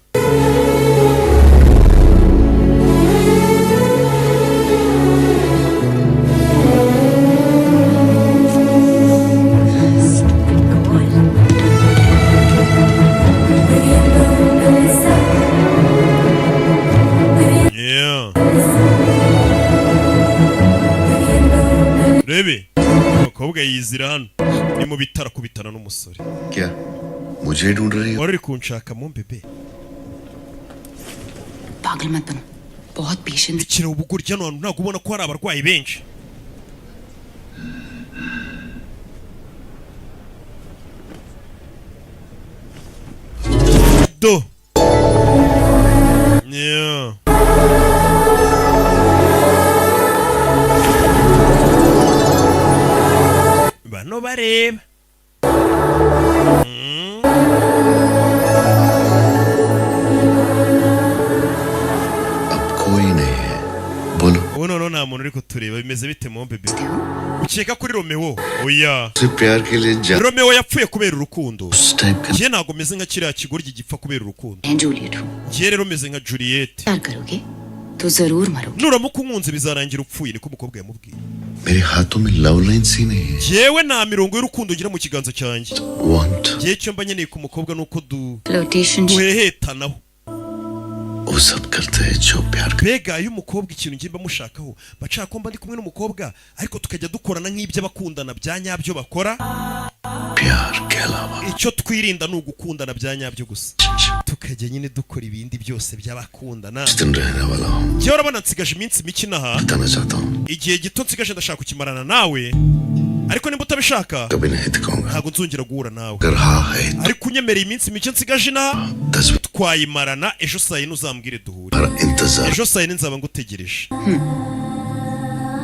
Rebe, umukobwa yizira hano ni mu bitara kubitana n'umusore. क्या मुझे ढूंढ रही हो? Wari kunshaka mu bebe. पागल मत बनो. बहुत patience. Ikira ubugurya none ntago ubona ko hari abarwayi benshi. Do. Yeah. Bano bareba. अब कोई नहीं है बोलो Uno nta muntu uri kutureba bimeze bite mu bebe. Ukeka kuri Romeo? Oya. सिर्फ प्यार के लिए जा Romeo yapfuye kubera urukundo. उस टाइप का Njye ntago meze nka kiriya kigoryi gipfa kubera urukundo. मैं जूलियट हूँ. Njye rero meze nka Juliet. प्यार करोगे तो जरूर मरोगे. Nuramuka unkunze bizarangira upfuye niko umukobwa yamubwiye. मेरे हाथों में लव लाइन सी नहीं है Jewe nta mirongo y'urukundo ngira mu kiganza cyanjye. want Gihe cyo mba nkeneye ku mukobwa nuko Flirtation. duhehetanaho. वो सब करते हैं जो प्यार कर Mbega iyo umukobwa ikintu ngimba mushakaho bacaka ko mba ndi kumwe n'umukobwa ariko tukajya dukorana nk'ibyo abakundana bya nyabyo bakora. प्यार के अलावा Icyo twirinda ni ugukundana bya nyabyo gusa. Tukajya nyine dukora ibindi byose by'abakundana. जिस दिन रहने वाला हूँ Njye urabona nsigaje iminsi mike inaha. बताना चाहता हूँ Igihe gito nsigaje ndashaka kukimarana nawe. Ariko nimba utabishaka कभी नहीं दिखाऊंगा ntabwo nzongera guhura nawe. अगर हाँ है तो Ariko unyemereye iminsi mike nsigaje inaha 10 बजे twayimarana ejo saa yine uzambwire duhure. हमारा इंतजार Ejo saa yine nzaba ngutegereje.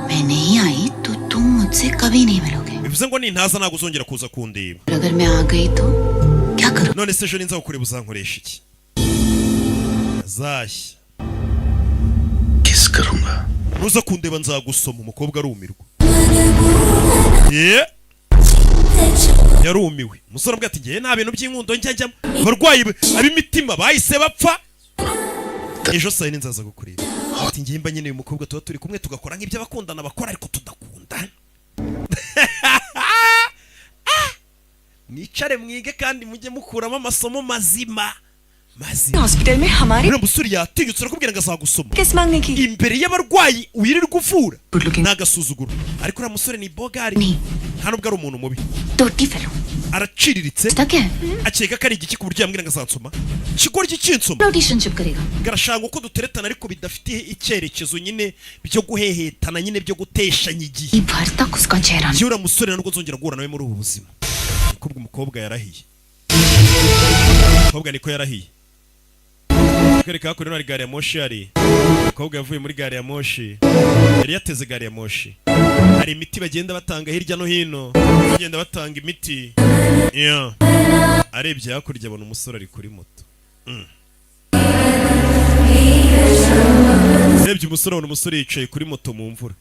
मैं नहीं आई तो तुम मुझसे कभी नहीं मिलोगे. Bivuze ngo nintaza ntabwo uzongera kuza kundeba. अगर मैं आ गई तो क्या करोगे? None se ejo ninza kukureba uzankoresha iki? Azashya. किस करूंगा Nuza kundeba nzagusoma umukobwa arumirwa. Yarumiwe. Umusore ambwira ati ngiye nta bintu by'inkundo njyajyamo. Abarwayi ab'imitima bahise bapfa. Ejo saa yine nzaza kukureba. Ati ngiye mba nyine uyu mukobwa tuba turi kumwe tugakora nk'ibyo abakundana bakora ariko tudakundana. Nicare mwige kandi mujye mukuramo amasomo mazima. maze hospital में हमारे uriya musore yatinyutse arakubwira ngo azagusoma किस मांगने की imbere y'abarwayi wirirwa uvura n'agasuzuguro ariko uriya musore ni bogari nta nubwo ari umuntu mubi टोटी fellow araciriritse क्या akeka ko ari igiki ku buryo yambwira ngo azansoma kigora iki kinsoma relationship करेगा garashaka uko duteretana ariko bidafite icyerekezo nyine byo guhehetana nyine byo guteshanya igihe भर तक उसका चेहरा njye uriya musore nubwo nzongera guhura nawe muri ubu buzima kubwo umukobwa yarahiye umukobwa niko yarahiye kwereka hakurya hari gari ya moshi yari umukobwa yavuye muri gari ya moshi yari yateze gari ya moshi hari imiti bagenda batanga hirya no hino bagenda batanga imiti arebye hakurya abona umusore ari kuri moto arebye umusore abona umusore yicaye kuri moto mu mvura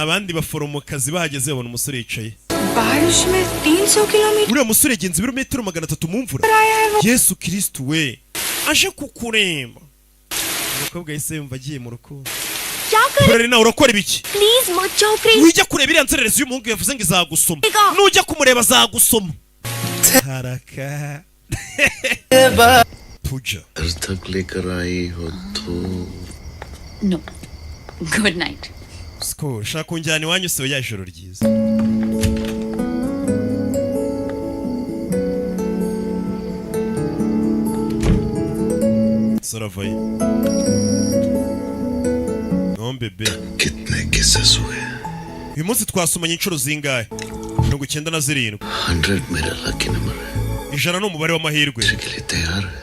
abandi baforomokazi bahageze babona umusore yicaye बारिश में 300 kilometre uriya musore yagenze ibirometero 300 mu mvura Yesu Kristo we aje kukuremba umukobwa yahise yumva agiye mu rukundo kurere nawe urakora ibiki please मत जाओ craze wijya kureba iriya nzererezi y'umuhungu yavuze ngo izagusoma nujya kumureba azagusoma haraka puja तक लेकर आई हो तो no good night sko shaka kunjyana iwanyu se ya ijoro ryiza Saravaye non bebe कितने किस्से हुए uyu munsi twasomanye inshuro zingahe 97 100 मेरा lucky number है ijana ni umubare w'amahirwe के लिए तैयार है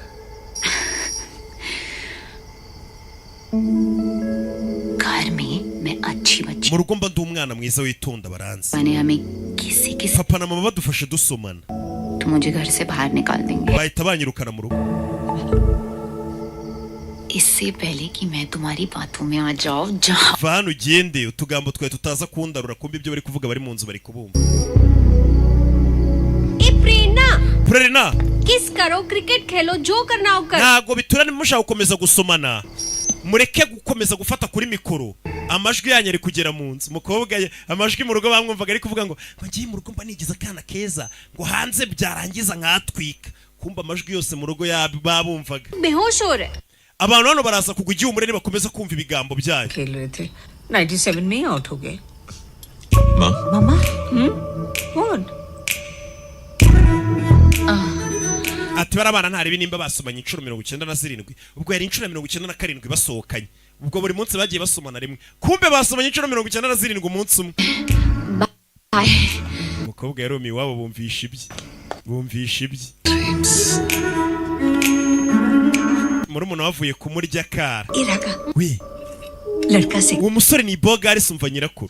घर में मैं अच्छी बच्ची mu rugo mba ndi umwana mwiza witonda baranzi मैंने हमें किसी किसी papa na mama badufashe dusomana तो मुझे घर से बाहर निकाल देंगे bahita banyirukana mu rugo इससे पहले कि मैं तुम्हारी बातों में आ जाऊं जहां va hano ugende utugambo twawe tutaza kundarura kumbi ibyo bari kuvuga bari mu nzu bari kubumva ए प्रेरणा Prerina किस करो क्रिकेट खेलो जो करना हो कर ntago biturane mushaka gukomeza gusomana mureke gukomeza gufata kuri mikoro amajwi yanyu ari kugera mu nzu mukobwa amajwi mu rugo bamwumvaga ari kuvuga ngo ngiye mu rugo mba nigize akana keza ngo hanze byarangiza nkatwika kumba amajwi yose mu rugo babumvaga बेहोश हो रहे abantu hano baraza kugwa igihe umurere bakomeza kumva ibigambo byayo खेल रहे थे 97 में आउट हो गए माँ मामा कौन ati barabana ntari binimba basomanye inshuro 97 ubwo yari inshuro 97 basohokanye ubwo buri munsi bagiye basomana rimwe kumbe basomanye inshuro 97 umunsi umwe umukobwa yari iwabo bumvisha ibye muri umuntu wavuye kumurya kara we लड़का से uwo musore ni bogari sumva nyirakuru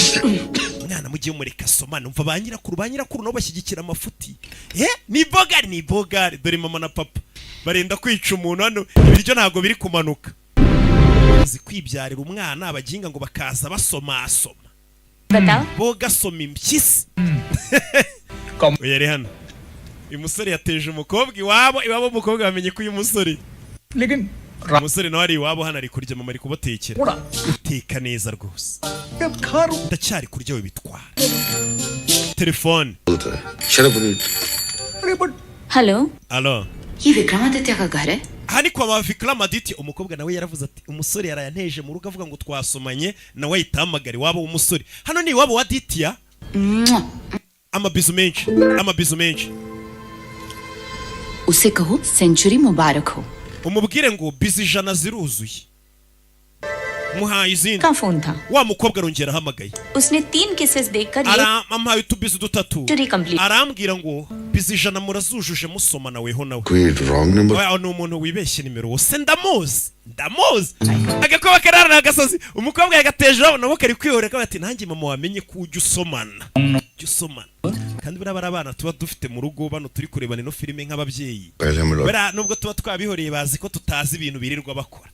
mwana mugiye umureka somana umva ba nyirakuru nabo bashyigikira amafuti ni bogari dore mama na papa barenda kwica umuntu hano ibiryo ntago biri kumanuka uzi kwibyarira umwana abaginga ngo bakaza basoma boga soma impyisi yari hano uyu musore yateje umukobwa iwabo umukobwa bamenye ko uyu musore umusore nawe ari iwabo hano ari kurya mama ari kubatekera uteka neza rwose ndacyari kurya we bitwara telefone hello alo ये विक्रमादित्य का घर है aha ni kwa Vikramaditya umukobwa nawe yaravuze ati umusore yarayanteje mu rugo avuga ngo twasomanye nawe yitamagara iwabo w'umusore hano ni iwabo wa Ditya amabizu menshi उसे कहो सेंचुरी मुबारक हो umubwire ngo bizi ijana ziruzuye muhaye izindi का फोन था wa mukobwa arongera ahamagaye उसने 3 केसेस देखकर ये arampaye utubizu dutatu century complete arambwira ngo bizi ijana murazujuje musoma naweho nawe कोई wrong number oya ni umuntu wibeshye nimero wose ndamuzi agakoba karara agasozi umukobwa yagateje urabona nabo kari kwihoreka bati nanjye mama wamenye ko ujya usomana kandi buriya abana tuba dufite mu rugo bano turi kurebana ino filime nk'ababyeyi buriya nubwo tuba twabihoreye bazi ko tutazi ibintu birirwa bakora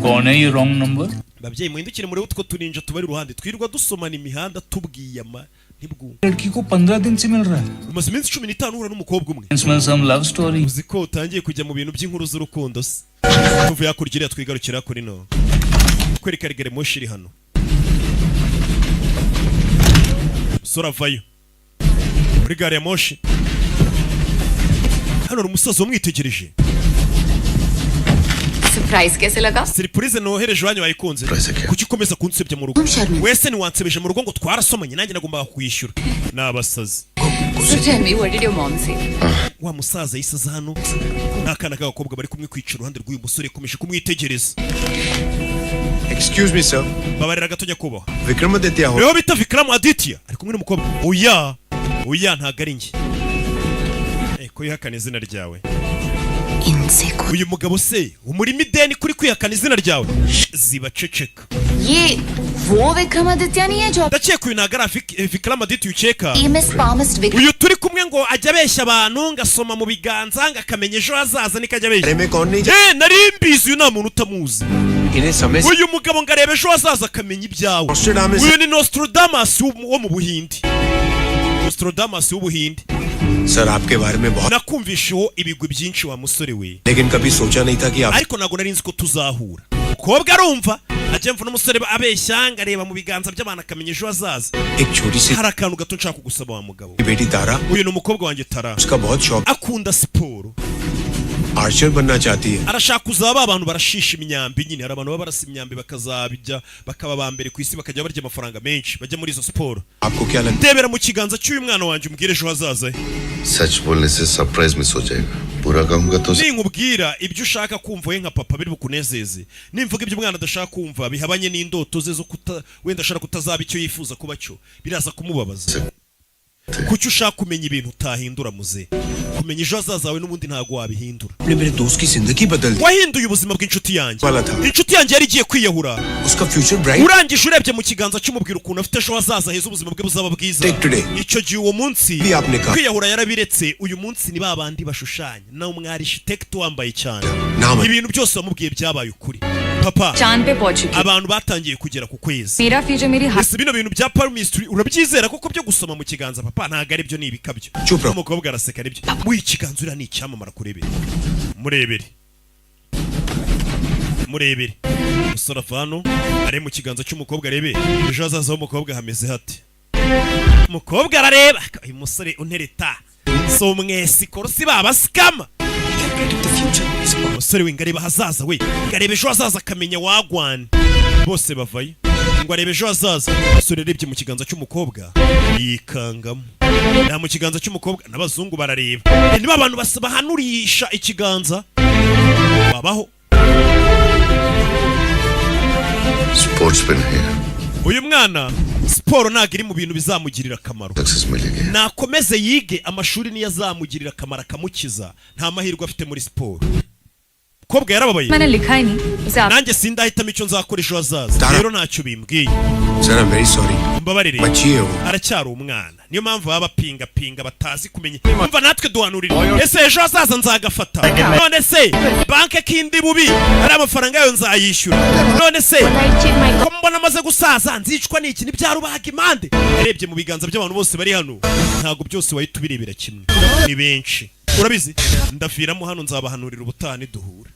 कौन है ये wrong number babyeyi muhindukire muri utwo tuninja tubari iruhande twirirwa dusomana imihanda tubwiyama ntibwumva लड़की को 15 दिन से मिल रहा है umaze iminsi 15 uhura n'umukobwa umwe इसमें some love story uzi ko utangiye kujya mu bintu by'inkuru z'urukundo se tuvuye hakurya twigarukira kuri no kwereka rigere moshi iri hano sora vayo muri gare ya moshi hano umusaza wamwitegereje surprise कैसे लगा? Surprise nohereje wanyu bayikunze. Kuki ukomeza kunsebya mu rugo? Wese ni wansebeje mu rugo ngo twarasomanye nanjye nagombaga kwishyura. Nabasazi. So tell me, what did your mom say? Wa musaza yisaza hano. Nakana k'agakobwa bari kumwe kwicara uruhande rw'uyu musore komishe kumwitegereza. Excuse me, sir. Babarira gato nyakubahwa. Vikramaditya ho. Yo bita Vikramaditya. Ari kumwe n'umukobwa. Oya ntago ari njye. Ko yihakana izina ryawe. इनसे uyu mugabo se umurimo ideni kuri kwihakana izina ryawe ziba ceceka ये वो विक्रमादित्य नहीं है जो ndakeka uyu ntago ari Vikramaditya ukeka famous palmist uyu turi kumwe ngo ajya abeshya abantu ngasoma mu biganza ngakamenya ejo hazaza nikajya abeshya nari mbizi uyu nta muntu utamuzi uyu mugabo ngo arebe ejo hazaza akamenya ibyawe uyu ni Nostradamus wo mu Buhindi Nostradamus w'Ubuhindi sir आपके बारे में बहुत nakumvisheho ibigwi byinshi wa musore we लेकिन कभी सोचा नहीं था कि आप ariko nago nari nzi ko tuzahura kobwa arumva ajya mvuna umusore abeshya ngareba mu biganza by'abantu akamenya ejo hazaza एक छोटी सी hari akantu gato nshaka kugusaba wa mugabo बेटी तारा uyu ni umukobwa wanjye Tara उसका बहुत शौक akunda siporo Archer बनना चाहती है arashaka kuzaba abantu barashisha imyambi nyine hari abantu baba barasa imyambi bakazabijya bakaba ba mbere ku isi bakajya barya amafaranga menshi bajya muri izo siporo आपको क्या लगता ndebera mu kiganza cy'uyu mwana wanjye umbwire ejo hazaza सच बोलने से surprise miss हो जाएगा पूरा कहूंगा तो ninkubwira ibyo ushaka kumva we nka papa biri bukunezeze nimvuga ibyo umwana adashaka kumva bihabanye n'indoto ze zo wenda ashaka kutazaba icyo yifuza kuba cyo biraza kumubabaza kuki ushaka kumenya ibintu utahindura muze kumenya ejo hazaza wawe n'ubundi ntago wabihindura मेरे दोस्त की जिंदगी बदल दी wahinduye ubuzima bw'inshuti yanjye inshuti yanjye yari igiye kwiyahura उसका future bright urangije urebye mu kiganza cy'umubwira ukuntu afite ejo hazaza heza ubuzima bwe buzaba bwiza icyo gihe uwo munsi kwiyahura yarabiretse uyu munsi ni babandi bashushanya nawe umwarishitect wambaye cyane ibintu byose wamubwiye byabaye ukuri papa चांद पे पहुंच चुकी abantu batangiye kugera ku kwezi मेरा फ्यूचर मेरी ese bino bintu bya palmistry urabyizera kuko byo gusoma mu kiganza papa ntago ari byo nibikabyo umukobwa araseka aribyo mu ikiganza ura ni icyamamara kurebera murebere musora fano ari mu kiganza cy'umukobwa arebe ejo hazaza h'umukobwa hameze hate umukobwa arareba uyu musore untereta so mwesi korosi baba skama umusore we ngareba hazaza we ngareba ejo hazaza akamenya wagwana bose bavayo ngo arebe ejo hazaza umusore arebye mu kiganza cy'umukobwa yikangamo na mu kiganza cy'umukobwa n'abazungu barareba niba abantu bahanurisha ikiganza babaho sports पे नहीं है uyu mwana siporo ntago iri mu bintu bizamugirira akamaro nakomeze yige amashuri niyo azamugirira akamaro akamukiza nta mahirwe afite muri siporo kobwa yarababaye nanjye sindahitamo icyo nzakora ejo hazaza rero ntacyo bimbwiye mbabarire aracyari umwana niyo mpamvu baba bapinga batazi kumenya umva natwe duhanurira ese ejo hazaza nzagafata none se banke kindi bubi ari amafaranga yayo nzayishyura none se ko mbona amaze gusaza nzicwa n'iki nibyarubaga impande yarebye mu biganza by'abantu bose bari hano ntago byose wahita ubirebera kimwe ni benshi urabizi ndafiramo hano nzabahanurira ubutaha niduhura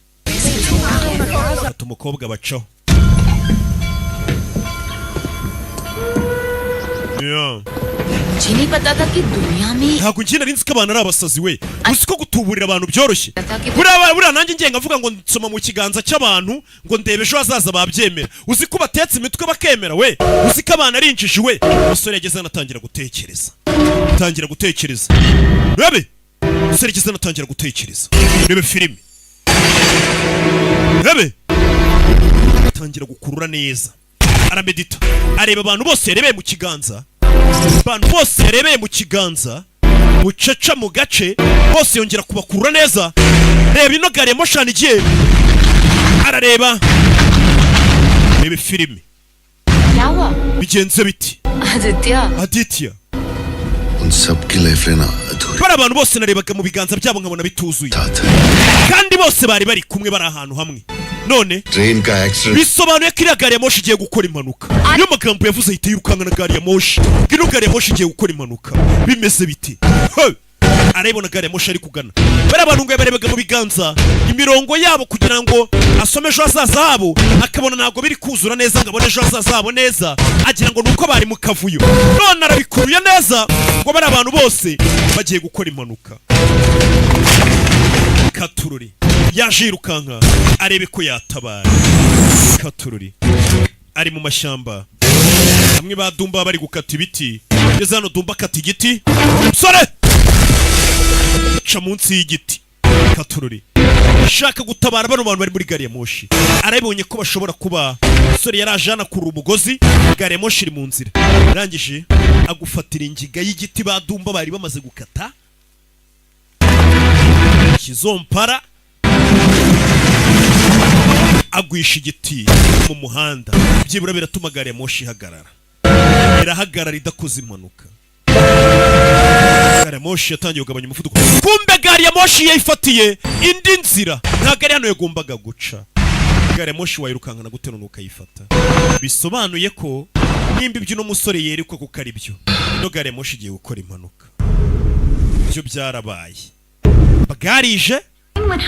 ati umukobwa bacaho ntabwo njye nari nzi ko abantu ari abasazi we uzi ko gutuburira abantu byoroshye buriya nanjye ngiye ngavuga ngo nsoma mu kiganza cy'abantu ngo ndebe ejo hazaza babyemera uzi ko batetse imitwe bakemera we uzi ko abantu ari injiji we umusore yageze anatangira gutekereza rebe umusore yageze anatangira gutekereza rebe filime rebe atangira gukurura neza aramedita areba abantu bose yarebeye mu kiganza mucaca mu gace bose yongera kubakurura neza reba ino gari ya moshani igiye arareba rebe filime bigenze biti Aditya bari abantu bose narebaga mu biganza byabo nkabona bituzuye kandi bose bari bari kumwe bari ahantu hamwe none bisobanuye ko iriya gari ya moshi igiye gukora impanuka niyo magambo yavuze ahita yirukanka na gari ya moshi ino gari ya moshi igiye gukora impanuka bimeze biti arayibona gari ya moshi ari kugana bari abantu ngo barebaga mu biganza imirongo yabo kugira ngo asome ejo hazaza habo akabona ntabwo biri kuzura neza ngo abone ejo hazaza habo neza agira ngo nuko bari mu kavuyo none arabikuruye neza ngo bari abantu bose bagiye gukora impanuka katururi yaje yirukanka arebe ko yatabara. Katururi ari mu mashyamba, bamwe badumba bari gukata ibiti. Ngeze hano dumba kata igiti, sore ca munsi y'igiti. Katururi shaka gutabara bano bantu bari muri gari ya moshi. Arabibonye ko bashobora kuba sore yarajana kuri umugozi, gari ya moshi iri mu nzira. Rangije agufatira ingiga y'igiti badumba bari bamaze gukata, kizompara agwisha igiti mu muhanda. Byibura biratuma gari ya moshi ihagarara. Irahagarara idakoze impanuka. Gari ya moshi yatangiye kugabanya umuvuduko. Kumbe gari ya moshi yayifatiye indi nzira, nta gari hano yagombaga guca. Gari ya moshi wayirukankana gute none ukayifata? Bisobanuye ko nimba ibyo no musore yerekwa ko kari byo, no gari ya moshi igiye gukora impanuka. Byo byarabaye. Bagarije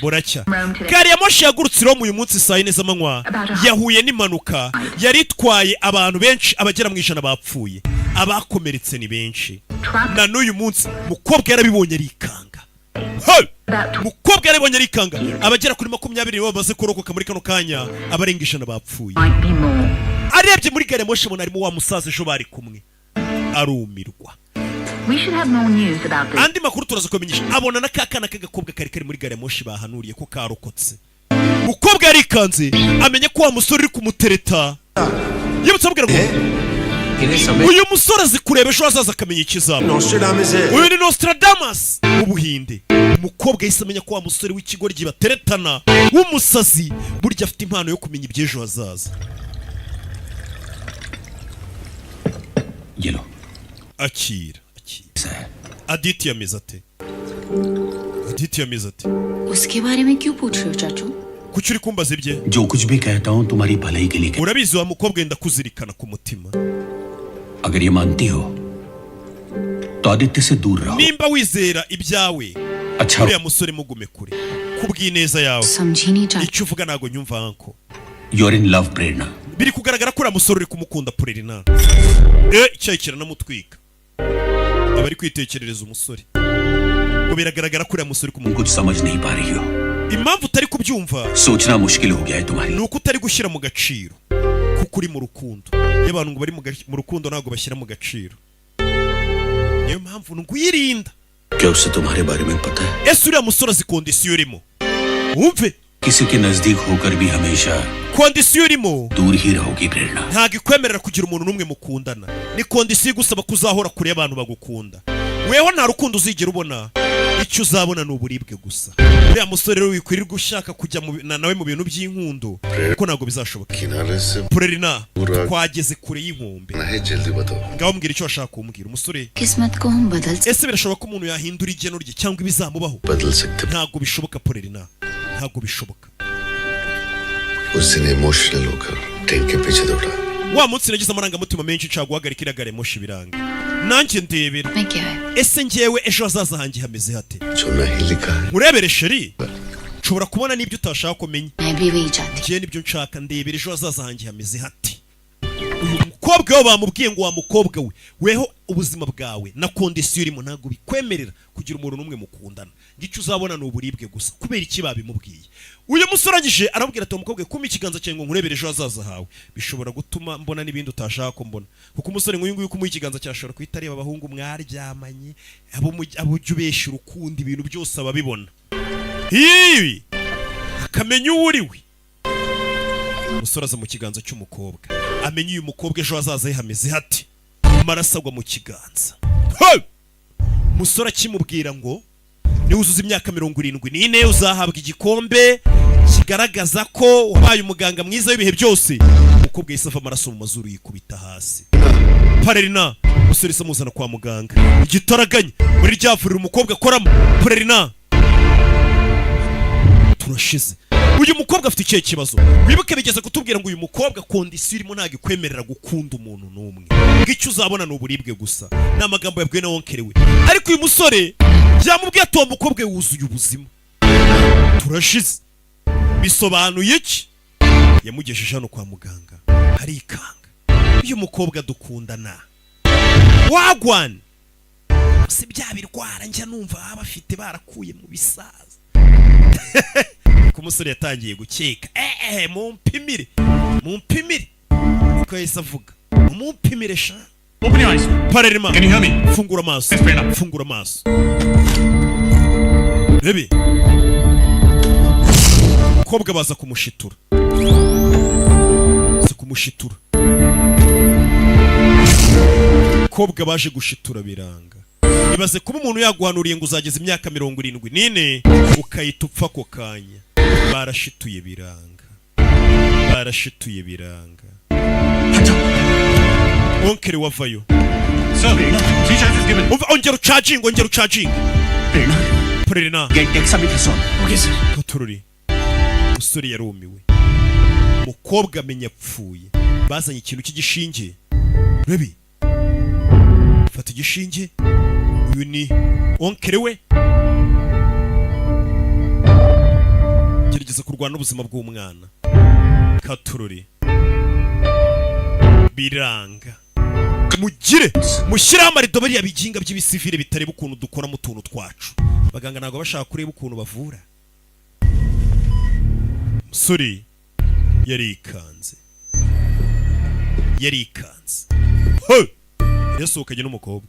buracya. Gari ya moshi yagurutse iro mu uyu munsi saa 4 z'amanywa yahuye n'impanuka yaritwaye abantu benshi, abagera mu 100 bapfuye, abakomeretse ni benshi. Na n'uyu munsi mukobwa yarabibonye arikanga. Mukobwa yarabibonye arikanga, abagera kuri 20 bamaze kurokoka muri kano kanya, abarenga 100 bapfuye. Arebye muri gari ya moshi abona arimo wa musaza ejo bari kumwe, arumirwa. Andi makuru turaza kumenyesha, abona nakakana kagakobwa kari muri gari ya moshi bahanuriye ko karokotse. Mukobwa yarikanze amenye ko wa musore uri kumutereta. Yibutsa abwira ngo uyu musore azi kureba ejo hazaza akamenya ikizaba. Uyu ni Nostradamus mu Buhinde. Umukobwa yahise amenya ko wa musore w'ikigoryi bateretana w'umusazi burya afite impano yo kumenya iby'ejo hazaza. Akira. Aditi yameze ate? Aditi yameze ate? उसके बारे में क्यों पूछ रहे हो चाचू? Kuki uri kumbaza ibye? जो कुछ भी कहता हूं तुम्हारी भलाई के लिए. Urabizi wa mukobwa yenda kuzirikana ku mutima. अगर ये मानती हो तो आदित्य से दूर रहो. Nimba wizera ibyawe, अच्छा uriya musore mugume kure. Kubw'ineza yawe. समझी नहीं चाचू. Icyo uvuga nago nyumva anko. You're in love, Prerna. Biri kugaragara ko uriya musore uri kumukunda Prerna. Cyayikira namutwika. Abari kwitekerereza umusore. Ngo biragaragara ko uriya musore kumukunda. कुछ समझ नहीं पा रही हो. Impamvu utari kubyumva, सोचना मुश्किल हो गया है तुम्हारी. nuko utari gushyira mu gaciro kuko uri mu rukundo. Y'abantu ngo bari mu rukundo ntago bashyira mu gaciro. Niyo mpamvu ngo yirinda. क्या उससे तुम्हारे बारे में पता है? Ese uriya musore azi kondisiyo urimo? Wumve किसी के नजदीक होकर भी हमेशा kondisiyo urimo दूर ही रहोगी प्रेरणा. ntago ikwemerera kugira umuntu n'umwe mukundana. Ni kondisiyo gusaba kuzahora kure y'abantu bagukunda. Weho nta rukundo uzigera ubona, icyo uzabona n'uburibwe gusa. Uriya musore rero wikwirirwa ushaka kujya nawe mu bintu by'inkundo kuko ntago bizashoboka. Prerna twageze kure y'inkombe. Ngaho mbwira icyo washaka kumbwira umusore. किस्मत को हम बदल सकते. Ese birashoboka ko umuntu yahindura igeno rye cyangwa ibizamubaho? Ntago bishoboka Prerna, ntago bishoboka. उस दिन इमोशनल होकर ट्रेन के पीछे दौड़ा. Wa munsi nagize amarangamutima menshi nshaka guhagarika gari ya moshi biranga. Nanjye ndebera. Ese njyewe ejo hazaza hanjye hameze hate? Murebere sheri. Nshobora kubona n'ibyo utashaka kumenya. Njye nibyo nshaka ndebera ejo hazaza hanjye hameze hate. Uyu mukobwa we bamubwiye ngo wa mukobwa we, weho ubuzima bwawe na kondisiyo urimo ntago bikwemerera kugira umuntu n'umwe mukundana. Ngicyo uzabona n'uburibwe gusa kubera iki babimubwiye. Uyu musore agije arabwira ati umukobwa kuma ikiganza cyawe ngo nkurebere ejo hazaza hawe. Bishobora gutuma mbona n'ibindi utashaka ko mbona. Kuko umusore nk'uyu nguyu kumuha ikiganza cyashobora kwita areba abahungu mwaryamanye, abo jubesha urukundo ibintu byose ababibona. Hiwi akamenya uriwe. Umusore aza mu kiganza cy'umukobwa. Amenye uyu mukobwa ejo hazaza hameze hati. Marasagwa mu kiganza. Musore akimubwira ngo ni uzuza imyaka 74 uzahabwa igikombe kigaragaza ko wabaye umuganga mwiza w'ibihe byose. Umukobwa yisafa amaraso mu mazuru yikubita hasi. Prerna musore samuzana kwa muganga. Igitaraganye muri ryavurira umukobwa akoramo. Prerna turashize. Uyu mukobwa afite ikihe kibazo? Wibuke bigeze kutubwira ngo uyu mukobwa kondisiyo irimo ntago ikwemerera gukunda umuntu n'umwe. Ngicyo uzabona n'uburibwe gusa. N'amagambo yabwiwe na wonkerewe. Ariko uyu musore byamubwiye ati uwo mukobwa wuzuye ubuzima. Turashize. Bisobanuye iki? Yamugejeje hano kwa muganga. Hari ikanga. Uyu mukobwa dukundana. Wagwan. Si bya birwara njya numva abafite barakuye mu bisaza. umusore yatangiye gukeka mumpimire ko yahise avuga mumpimire sha. Open your eyes. Parerima. Can you hear me? Fungura amaso. Fungura amaso. Baby. Kobwa baza kumushitura. Kobwa baje gushitura biranga. Ibaze kuba umuntu yaguhanuriye ngo uzageza imyaka 74 ukayita upfa ko kanya. Barashituye biranga. Onkere wavayo. Ongera charging. Prerina. Get examination. Okay sir. Kotorori. Musore yarumiwe. Mukobwa amenya apfuye. Bazanye ikintu cy'igishinge. Baby. Fata igishinge. Uyu ni onkere we. Gerageza kurwana ubuzima bw'umwana. Katururi. Biranga. Mushyiraho amarido bariya biginga by'ibisivire bitareba ukuntu dukora mu tuntu twacu. Baganga ntabwo bashaka kureba ukuntu bavura. Musore yarikanze. Yasohokanye n'umukobwa.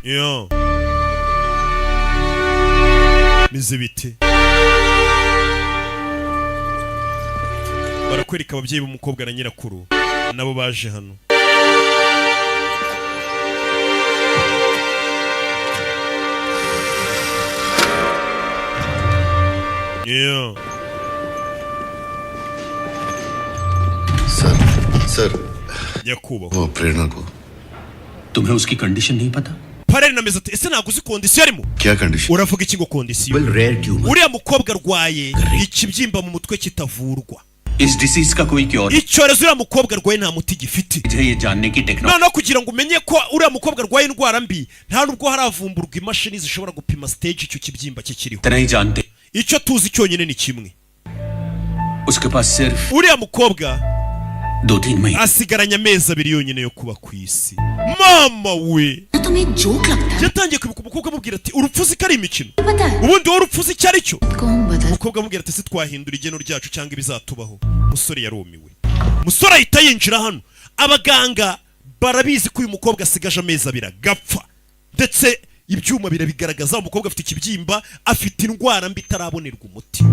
Yo. Mizibiti. Barakwereka ababyeyi b'umukobwa na nyirakuru nabo baje hano. Yeah. Sir Yakubaho. वो प्रेरणा को तुम्हें उसकी कंडीशन नहीं पता? Pareri nameze ati ese naguzi kondisiyo arimo? क्या condition? Uravuga iki ngo kondisiyo? Well, rare tumor. Uriya mukobwa arwaye ikibyimba mu mutwe kitavurwa. इस डिसीज का कोई cure? Icyorezo uriya mukobwa arwaye nta muti gifite. ये जानने की technology. No kugira ngo umenye ko uriya mukobwa arwaye indwara mbi, nta nubwo haravumburwa imashini zishobora gupima stage icyo kibyimba cye kiriho. नहीं जानते. Icyo tuzi cyonyine ni kimwe. उसके पास सिर्फ Uriya mukobwa 2-3 महीने asigaranye amezi 2 yonyine yo kuba ku isi. Mama we. तुम्हें जोक लगता है? Yatangiye kwibuka umukobwa amubwira ati urupfuzi kari imikino. पता है? Ubundi wowe urupfuzi cyari cyo. कौन बदल? Umukobwa amubwira ati se twahindura igeno ryacu cyangwa ibizatubaho. Musore yarumiwe. Musore ahita yinjira hano. Abaganga barabizi ko uyu mukobwa asigaje amezi 2 agapfa. Ndetse ibyuma birabigaragaza umukobwa afite ikibyimba, afite indwara mbi itarabonerwa umuti.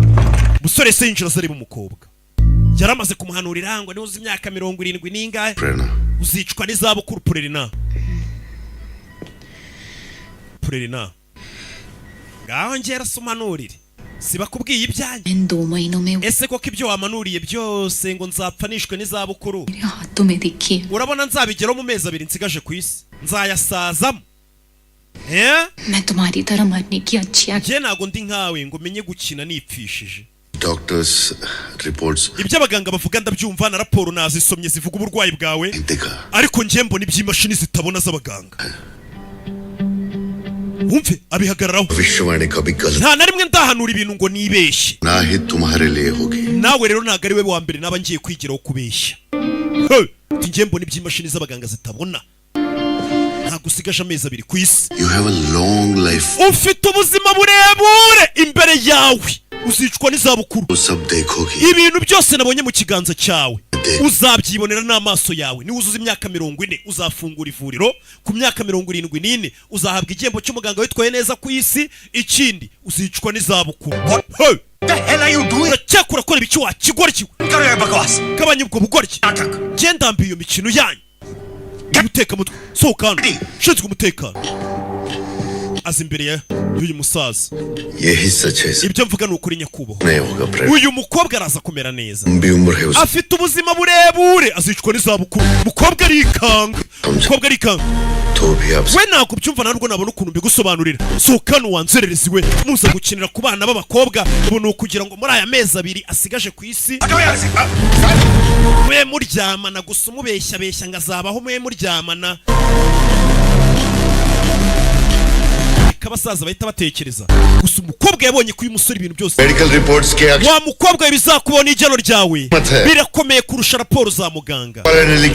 Musore se yinjira azareba umukobwa. Yaramaze kumuhanurira ngo niuzi imyaka 70 n'ingahe? Uzicwa n'izabukuru Prerina. Ngaho ngera sumanurire. Sibakubwiye ibyanyu. इन 2 महीनों में Ese koko ibyo wamanuriye byose ngo nzapfanishwe n'izabukuru? मेरे हाथों में देखिए. Urabona nzabigeraho mu mezi 2 nsigaje ku isi. Nzayasazamo. मैं तुम्हारी तरह मरने की अच्छी Nge nago ndi nkawe ngo menye gukina nipfishije. Doctors reports Ibyo abaganga bavuga ndabyumva na raporo nazisomye zivuga uburwayi bwawe. Ariko nge mbona iby'imashini zitabona z'abaganga. Wumve abihagararaho. Vishwavani कभी गलत Nta na rimwe ndahanura ibintu ngo nibeshye. ना ही तुम्हारे लिए होगी. Nawe rero ntago ari we wa mbere naba ngiye kwigiraho kubeshya. Nge mbona iby'imashini z'abaganga zitabona. Ntago usigaje amezi 2 ku isi. You have a long life. Ufite ubuzima burebure imbere yawe. Uzicwa n'izabukuru. सब देखोगी. Ibintu byose nabonye mu kiganza cyawe uzabyibonera n'amaso yawe. Ni uzuza imyaka 40 uzafungura ivuriro, ku myaka 74 uzahabwa igihembo cy'umuganga witwaye neza ku isi, ikindi uzicwa n'izabukuru. What the hell are you doing? Uracyakora kora ibiki wakigoryi. Kabanye ubwo bugoryi. Genda mbi iyo mikino yanyu. Guteka mutwe. Sohokana. Shinzwe umutekano. Azi imbere ya uyu musaza. Yehi सच है. Ibyo mvuga n'ukuri nyakubaho. नहीं होगा प्रेरणा. Uyu mukobwa araza kumera neza. लंबी उम्र है उसकी. Afite ubuzima burebure azicwa n'izabukuru. Mukobwa arikanga. तो भी आप We ntabwo byumva narwo nabona ukuntu mbigusobanurira. Sohokana wanzererezi we. Muza gukinira ku bana b'abakobwa. Ubu ni ukugira ngo muri aya mezi 2 asigaje ku isi. We muryamana gusa umubeshya beshya ngazabaho mwe muryamana. Kabasa abasaza bahita batekereza gusa umukobwa yabonye ko uyu musore ibintu byose medical reports के wa mukobwa bizakubona igeno ryawe birakomeye kurusha raporo za muganga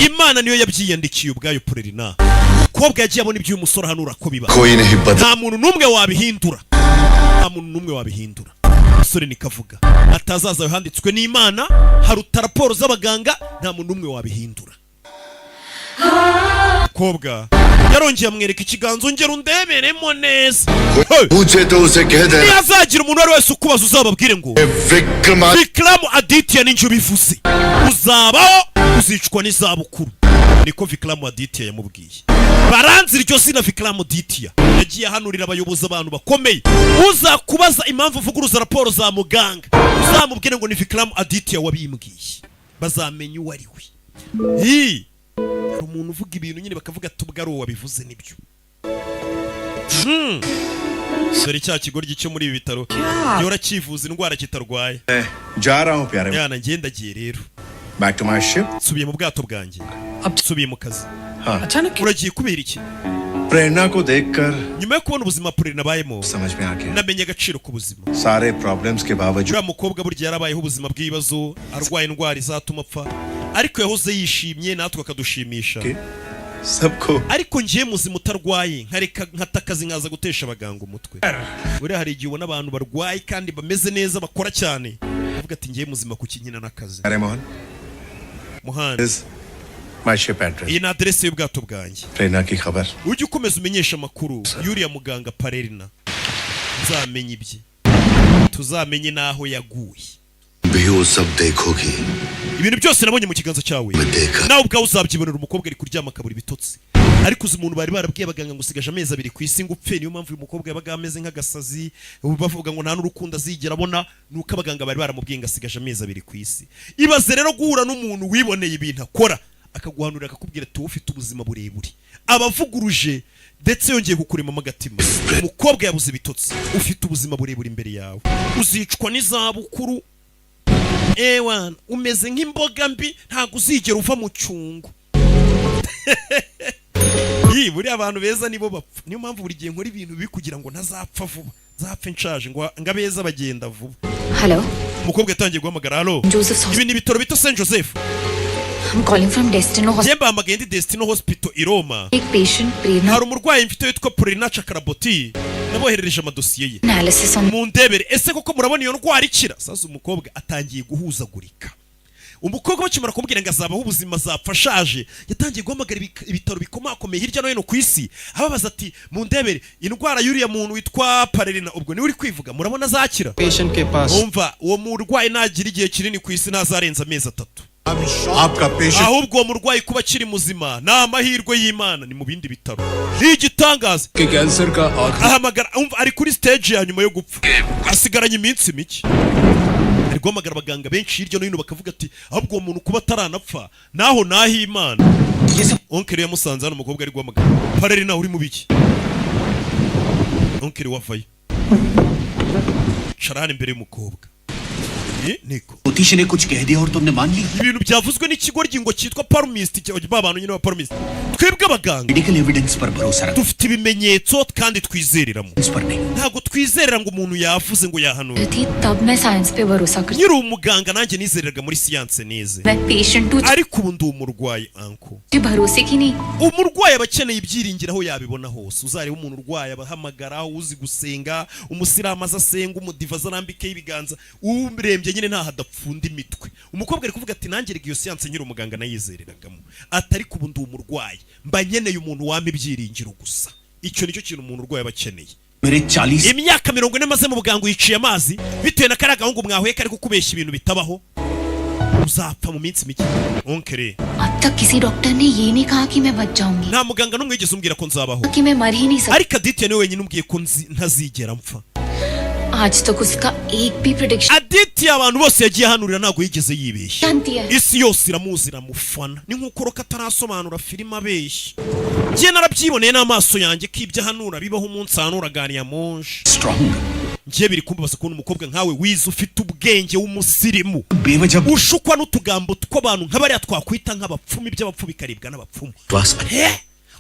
Imana niyo yabyiyandikiye ubwayo Purerina umukobwa yagiye abona ibyo uyu musore hanura ko biba nta muntu numwe wabihindura umusore nikavuga atazaza handitswe n'Imana haruta raporo z'abaganga nta muntu numwe wabihindura umukobwa yarongeye amwereka ikiganzo ngero undeberemo neza ntihazagira umuntu wari wese ukubaza uzababwire ngo Vikramu Aditya ninjye ubivuze uzabaho uzicwa n'izabukuru niko Vikramu Aditya yamubwiye baranzira iryo zina Vikramu Aditya yagiye ahanurira abayobozi abantu bakomeye uzakubaza impamvu uvuguruza raporo za muganga uzamubwire ngo ni Vikramu Aditya wabimbwiye bazamenya uwo ari we hari umuntu uvuga ibintu nyine bakavuga tubwa ari uwo wabivuze nibyo sore cya kigoryi cyo muri ibi bitaro yora kivuza indwara kitarwaye जा रहा हूं प्यारे yana ngendagiye rero back to my ship subiye mu bwato bwanjye subiye mu kazi अचानक uragiye kubera iki प्रेरणा को देखकर nyuma yo kubona ubuzima Purerina bayemo समझ में आ गया namenye agaciro k'ubuzima सारे प्रॉब्लम्स के बावजूद uriya mukobwa burya yarabayeho ubuzima bw'ibibazo arwaye indwara izatuma apfa ariko yahoze yishimye natwe akadushimisha सबको ariko ngiye muzima utarwaye nkata akazi nkaza gutesha abaganga umutwe uriya hari igihe ubona abantu barwaye kandi bameze neza bakora cyane avuga ati ngiye muzima ku kinyina n'akazi अरे Mohan Muhanda my ship address iyi ni aderese y'ubwato bwanjye प्रेरणा की खबर ujye ukomeza umenyesha amakuru y'uriya muganga Purerina nzamenye ibye tuzamenye n'aho yaguye ibintu byose nabonye mu kiganza cyawe nawe ubwawe uzabyibonera umukobwa ari kuryama akabura ibitotsi ariko uzi umuntu bari barabwiye abaganga ngo usigaje amezi 2 ku isi ngo upfe niyo mpamvu uyu mukobwa yabaga ameze nk'agasazi bavuga ngo nta n'urukundo azigera abona nuko abaganga bari baramubwiye ngo asigaje amezi 2 ku isi ibaze rero guhura n'umuntu wiboneye ibintu akora akaguhanurira akakubwira ati ufite ubuzima burebure abavuguruje ndetse yongeye kukurema magatima umukobwa yabuze ibitotsi ufite ubuzima burebure imbere yawe uzicwa n'izabukuru ewan umeze nk'imboga mbi ntago uzigera uva mu cyungu buri abantu beza nibo bapfa niyo mpamvu buri gihe nkora ibintu bibi kugira ngo ntazapfa vuba zapfe nshaje ngo abeza bagenda vuba Hello umukobwa yatangiye guhamagara halo Joseph ibi ni ibitaro bito Saint Joseph I'm calling from Destino Hospital Jemba hamagaye Destino Hospital i Roma एक patient Prerna hari umurwayi mfite witwa Purerina Chakraborty naboherereje amadosiye ye analysis on mu ndebere ese koko murabona iyo ndwara ikira sasa umukobwa atangiye guhuzagurika umukobwa bakimara kumubwira ngo azabaho ubuzima zapfashaje yatangiye guhamagara ibitaro bikomakomeye hirya no hino ku isi ababaza ati mu ndebere indwara y'uriya muntu witwa Purerina ubwo ni uri kwivuga murabona azakira patient के पास umva uwo murwayi nagira igihe kinini ku isi ntazarenza amezi 3 आपका patient ahubwo uwo murwayi kuba akiri muzima ni amahirwe y'Imana ni mu bindi bitaro igitangaza के कैंसर का ahamagara umva ari kuri stage ya nyuma yo gupfa asigaranye iminsi mike ari guhamagara abaganga benshi hirya no hino bakavuga ati ahubwo uwo muntu kuba ataranapfa naho nahi Imana onkere yamusanze hano umukobwa ari guhamagara Purerina uri mu biki onkere wavayo sharani imbere y'umukobwa niko ज्योतिष ने कुछ कह दिया और तुमने मान ली ibintu byavuzwe n'ikigoryi ngo cyitwa Palmist abantu nyine ba Palmist twebwe abaganga medical evidence पर भरोसा रखो dufite ibimenyetso kandi twizereramo इस पर नहीं ntago twizerera ngo umuntu yavuze ngo yahanura थी तब मैं साइंस पे भरोसा करती nyiri umuganga nanjye nizereraga muri siyanse neze मैं पेशेंट हूँ ariko ubu ndi umurwayi anko मुझे भरोसे की नहीं umurwayi aba akeneye ibyiringiro aho yabibona hose uzareba umuntu urwaye abahamagara uzi gusenga umusiramu azasenga umudiva azarambikeho ibiganza urembye nyine nta hadapfunda imitwe umukobwa ari kuvuga ati nanjye rega iyo siyanse nyiri umuganga nayizereragamo atari kubu ndi umurwayi mba nkeneye umuntu wampa ibyiringiro gusa icyo nicyo kintu umuntu urwaye aba akeneye imyaka 40 maze mu buganga yiciye amazi bitewe na kariya gahungu mwahuye kari kukubeshya ibintu bitabaho uzapfa mu minsi mike onkere अब तक किसी डॉक्टर ने ये नहीं कहा कि मैं बच जाऊंगी nta muganga n'umwe yigeze umbwira ko nzabaho कि मैं मर ही नहीं सकती ariko Aditya niwe wenyine umbwiye ko ntazigera mpfa आज तक उसका एक भी prediction Aditya abantu bose yagiye hanurira ntago yigeze yibeshya जानती है isi yose iramuzi iramufana ni nk'uko roka atarasobanura filime abeshya njye narabyiboneye n'amaso yanjye ko ibyo ahanura bibaho umunsi ahanura gari ya monje njye biri kumbabaza kubona umukobwa nkawe wize ufite ubwenge w'umusirimu ushukwa n'utugambo tw'abantu nk'abariya twakwita nk'abapfumu iby'abapfu bikaribwa n'abapfumu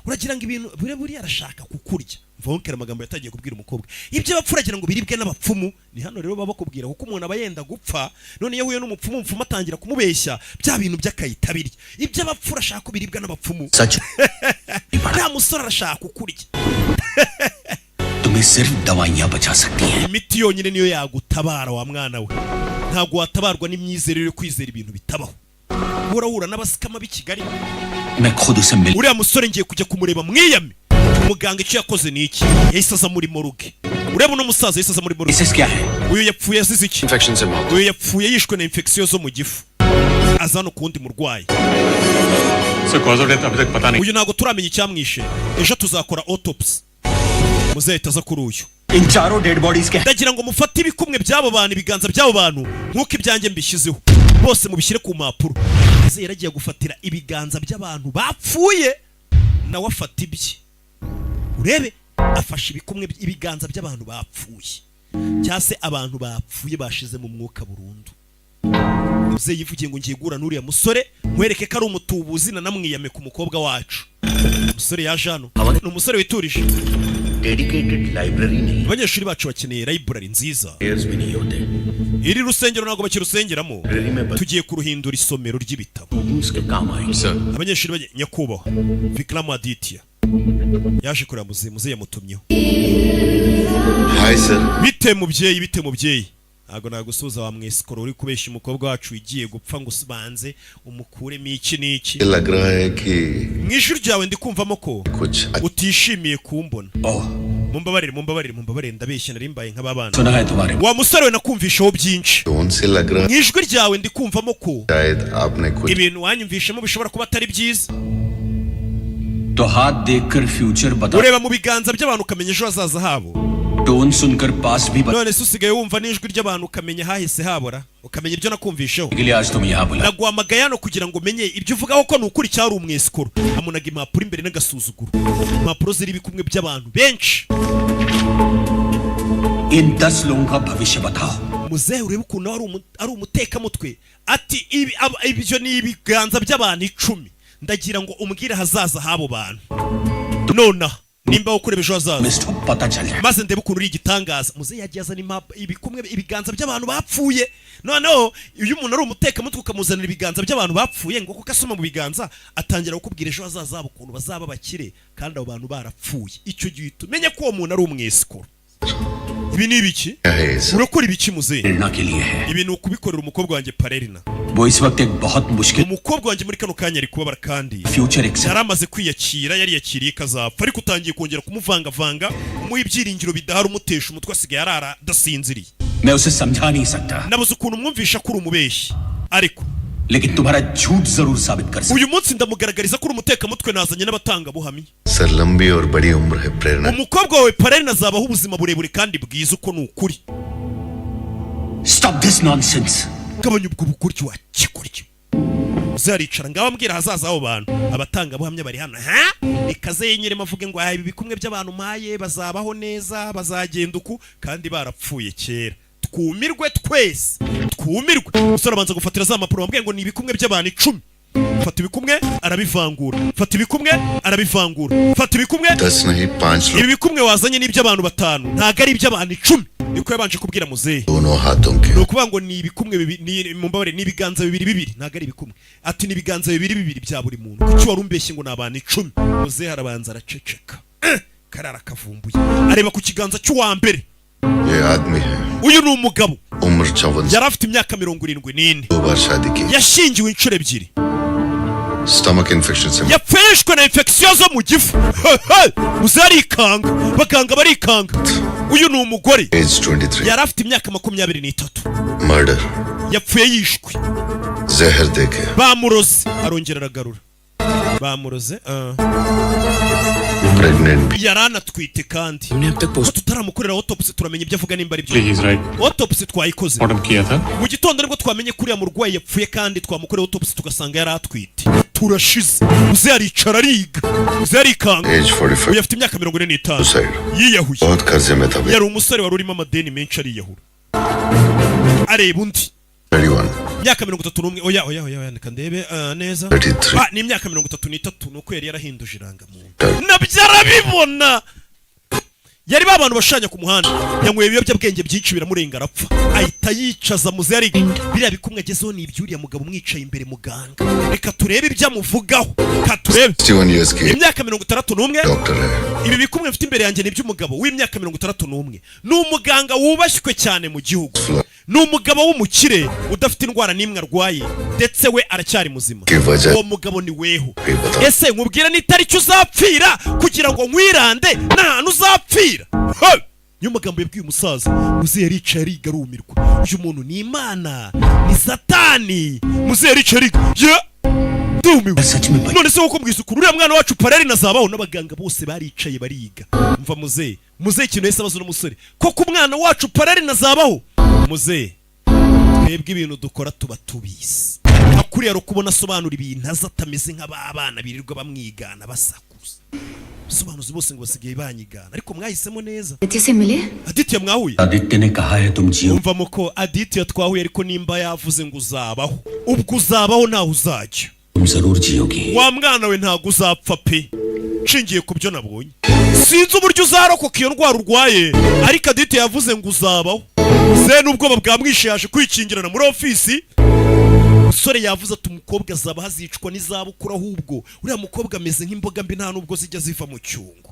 uragira ngo ibintu buriya arashaka kukurya vonkera amagambo yatagiye kubwira umukobwa ibyo bapfuragira ngo biribwe n'abapfumu ni hano rero baba bakubwira kuko umuntu aba yenda gupfa none yahuye n'umupfumu umupfumu atangira kumubeshya bya bintu by'akayitabirya ibyo bapfura ashaka kubiribwa n'abapfumu nta musore arashaka ukurya तुम्हें सिर्फ दवाइयां बचा सकती हैं imiti yonyine niyo yagutabara wa mwana we ntago watabarwa n'imyizerere yo kwizera ibintu bitabaho urahura n'abasikama b'Ikigali मैं खुद उसे मिल uriya musore ngiye kujya kumureba mwiyame umuganga icyo yakoze ni iki yahise aza muri moruge ureba uno musaza yahise aza muri moruge uyu yapfuye azize iki uyu yapfuye yishwe na infection zo mu gifu azana ukundi murwayi uyu ntago turamenya icyamwishe ejo tuzakora autopsy muzahita aza kuri uyu ndagira ngo mufate ibikumwe by'abo bantu ibiganza by'abo bantu nk'uko ibyanjye mbishyizeho bose mubishyire ku mpapuro maze yaragiye gufatira ibiganza by'abantu bapfuye nawe afata ibye urebe afashe ibikumwe ibiganza by'abantu bapfuye cyangwa se abantu bapfuye bashize mu mwuka burundu muzeyi yivugiye ngo ngiye gura n'uriya musore nkwereke ko ari umutubuzi na namwiyame ku mukobwa wacu umusore yaje hano ni umusore witurije dedicated library नहीं abanyeshuri bacu bakeneye library nziza एयर्स भी नहीं होते iri rusengero ntago bakirusengeramo tugiye kuruhindura isomero ry'ibitabo उसके काम आएंगे sir abanyeshuri nyakubahwa Vikrama Aditya yaje kureba muzeyi yamutumyeho hi sir bite mubyeyi ntago nagusuza wa mwesikoro uri kubeshya umukobwa wacu igiye gupfa ngo usubanze umukuremo iki n'iki लग रहा है कि mw'ijuru ryawe ndikumvamo ko utishimiye kumbona mumbabarire ndabeshya nari mbaye nk'ababana सुना है तुम्हारे wa musore we nakumvishaho byinshi tone से लग रहा है mw'ijwi ryawe ndikumvamo ko शायद आपने कुछ ibintu wanyumvishemo bishobora kuba atari byiza तो हाथ देखकर फ्यूचर बता ureba mu biganza by'abantu ukamenya ejo hazaza habo tone सुनकर पास भी बता none se usigaye wumva n'ijwi ry'abantu ukamenya hahise habora ukamenya ibyo nakumvisheho के लिए आज तुम यहाँ बुला naguhamagaye hano kugira ngo umenye ibyo uvugaho ko ni ukuri cyari umwesikoro amunaga impapuro imbere n'agasuzuguro impapuro ziri ibikumwe by'abantu benshi इन 10 लोगों का भविष्य बताओ muzehe urebe ukuntu ari umutekamutwe ati ibyo ni ibiganza by'abantu 10 ndagira ngo umbwire hazaza habo bantu nonaha nimba ukureba ejo hazaza maze ndebe ukuntu uri igitangaza muzehe yagiye azana ibikumwe ibiganza by'abantu bapfuye noneho iyo umuntu ari umutekamutwe ukamuzanira ibiganza by'abantu bapfuye ngo kuko asoma mu biganza atangira kukubwira ejo hazaza habo ukuntu bazaba bakire kandi abo bantu barapfuye icyo gihe tumenye ko uwo muntu ari umwesikoro ibi ni ibiki urakora ibiki muzehe ibi ni ukubikorera umukobwa wanjye Parerina वो इस वक्त एक बहुत मुश्किल umukobwa wanjye muri kano kanya ari kubabara kandi future एक yari amaze kwiyakira yari yakiriye kazapfa ariko utangiye kongera kumuvangavanga umuha ibyiringiro bidahari umutesha umutwe asigaye arara adasinziriye मैं उसे समझा नहीं सकता nabuze ukuntu umwumvisha ko uri umubeshyi ariko लेकिन तुम्हारा झूठ जरूर साबित कर सकता uyu munsi ndamugaragariza ko uri umutekamutwe nazanye n'abatangabuhamya sir लंबी और बड़ी उम्र है प्रेरणा umukobwa wawe Parerina azabaho ubuzima burebure kandi bwiza uko ni ukuri Stop this nonsense gabanya ubwo bukuryo wa kikuryo uzaricara ngaho ambwira hazaza abo bantu abatangabuhamya bari hano ikaze yenyerema avuge ngo ibi bikumwe by'abantu maye bazabaho neza bazagenda uku kandi barapfuye kera twumirwe twese twumirwe usora banza gufatira za mapuro bambwiye ngo ni ibikumwe by'abantu 10 fata ibikumwe arabivangura fata ibikumwe arabivangura fata ibikumwe 10 नहीं 5 ibi bikumwe wazanye n'iby'abantu 5 ntago ari iby'abantu 10 niko yabanje kubwira muzehe दोनों हाथों के nukuvuga ngo ni ibikumwe bibiri mumbabare ni ibiganza bibiri ntago ari ibikumwe ati ni ibiganza bibiri bya buri muntu kuki wari umbeshye ngo nabana 10 muzehe arabanza araceceka karara kavumbuye areba ku kiganza cy'uwa mbere ये आदमी है uyu ni umugabo उम्र 54 yari afite imyaka 74 दो बार शादी की yashingiwe inshuro ebyiri stomach infection से yapfeshwe na infection zo mu gifu muzehe arikanga baganga barikanga uyu ni umugore age 23 yari afite imyaka 23 murder yapfuye yishwe जहर देके bamuroze arongera aragarura bamuroze pregnant yaranatwite kandi ko tutaramukorera autopsy turamenya ibyo avuga nimba ari byo autopsy twayikoze mu gitondo nibwo twamenye kuriya murwayi yapfuye kandi twamukorera autopsy tugasanga yari atwite turashize muzehe aricara ariga muzehe arikanga uyu afite imyaka 45 yiyahuye बहुत कर्जे में था yari umusore wari urimo amadeni menshi ariyahura areba undi 31 imyaka 31 oya ndeka ndebe neza ni imyaka 33 nuko yari yarahinduje irangamuntu nabyo arabibona yari babantu bashanya ku muhanda yanyweye ibiyobyabwenge byinshi biramurenga arapfa ahita yicaza muze yari biriya bikumwe agezeho ni ibyuriya mugabo mwicaye imbere muganga reka turebe ibyo amuvugaho katurebe imyaka 61 ibi bikumwe mfite imbere yanjye ni by'umugabo w'imyaka 61 ni umuganga wubashywe cyane mu gihugu ni umugabo w'umukire udafite indwara n'imwe arwaye ndetse we aracyari muzima uwo mugabo ni weho ese nkubwira n'itariki uzapfira kugira ngo nkwirande n'ahantu uzapfira niyo magambo yabwiye umusaza muze yaricaye arigarumirwa uyu muntu ni imana ni satani muze yaricaye ndumiwe none se uko mbwiza ukuri uriya mwana wacu pareri nazabaho n'abaganga bose baricaye bariga mva muze ikintu yese abazo n'umusore koko umwana wacu pareri nazabaho muze twebwe ibintu dukora tuba tubizi akuriya rukubona asobanura ibintu azatameze nk'abana birirwa bamwigana basakuza sobanuzi bose ngo basigaye banyigana ariko mwahisemo neza Aditya mwahuye Aditya ने कहा है तुम जियो umva muko Aditya twahuye ariko nimba yavuze ngo uzabaho ubwo uzabaho naho uzajya तुम जरूर जियोगी wa mwana we ntago uzapfa pe nshingiye ku byo nabonye sinzi uburyo uzarokoka iyo ndwara urwaye ariko Aditya yavuze ngo uzabaho ze n'ubwoba bwamwishe yaje kwikingirana muri ofisi umusore yavuze ati umukobwa azaba hazicwa n'izabukuru ahubwo uriya mukobwa ameze nk'imboga mbi nta nubwo zijya ziva mu cyungo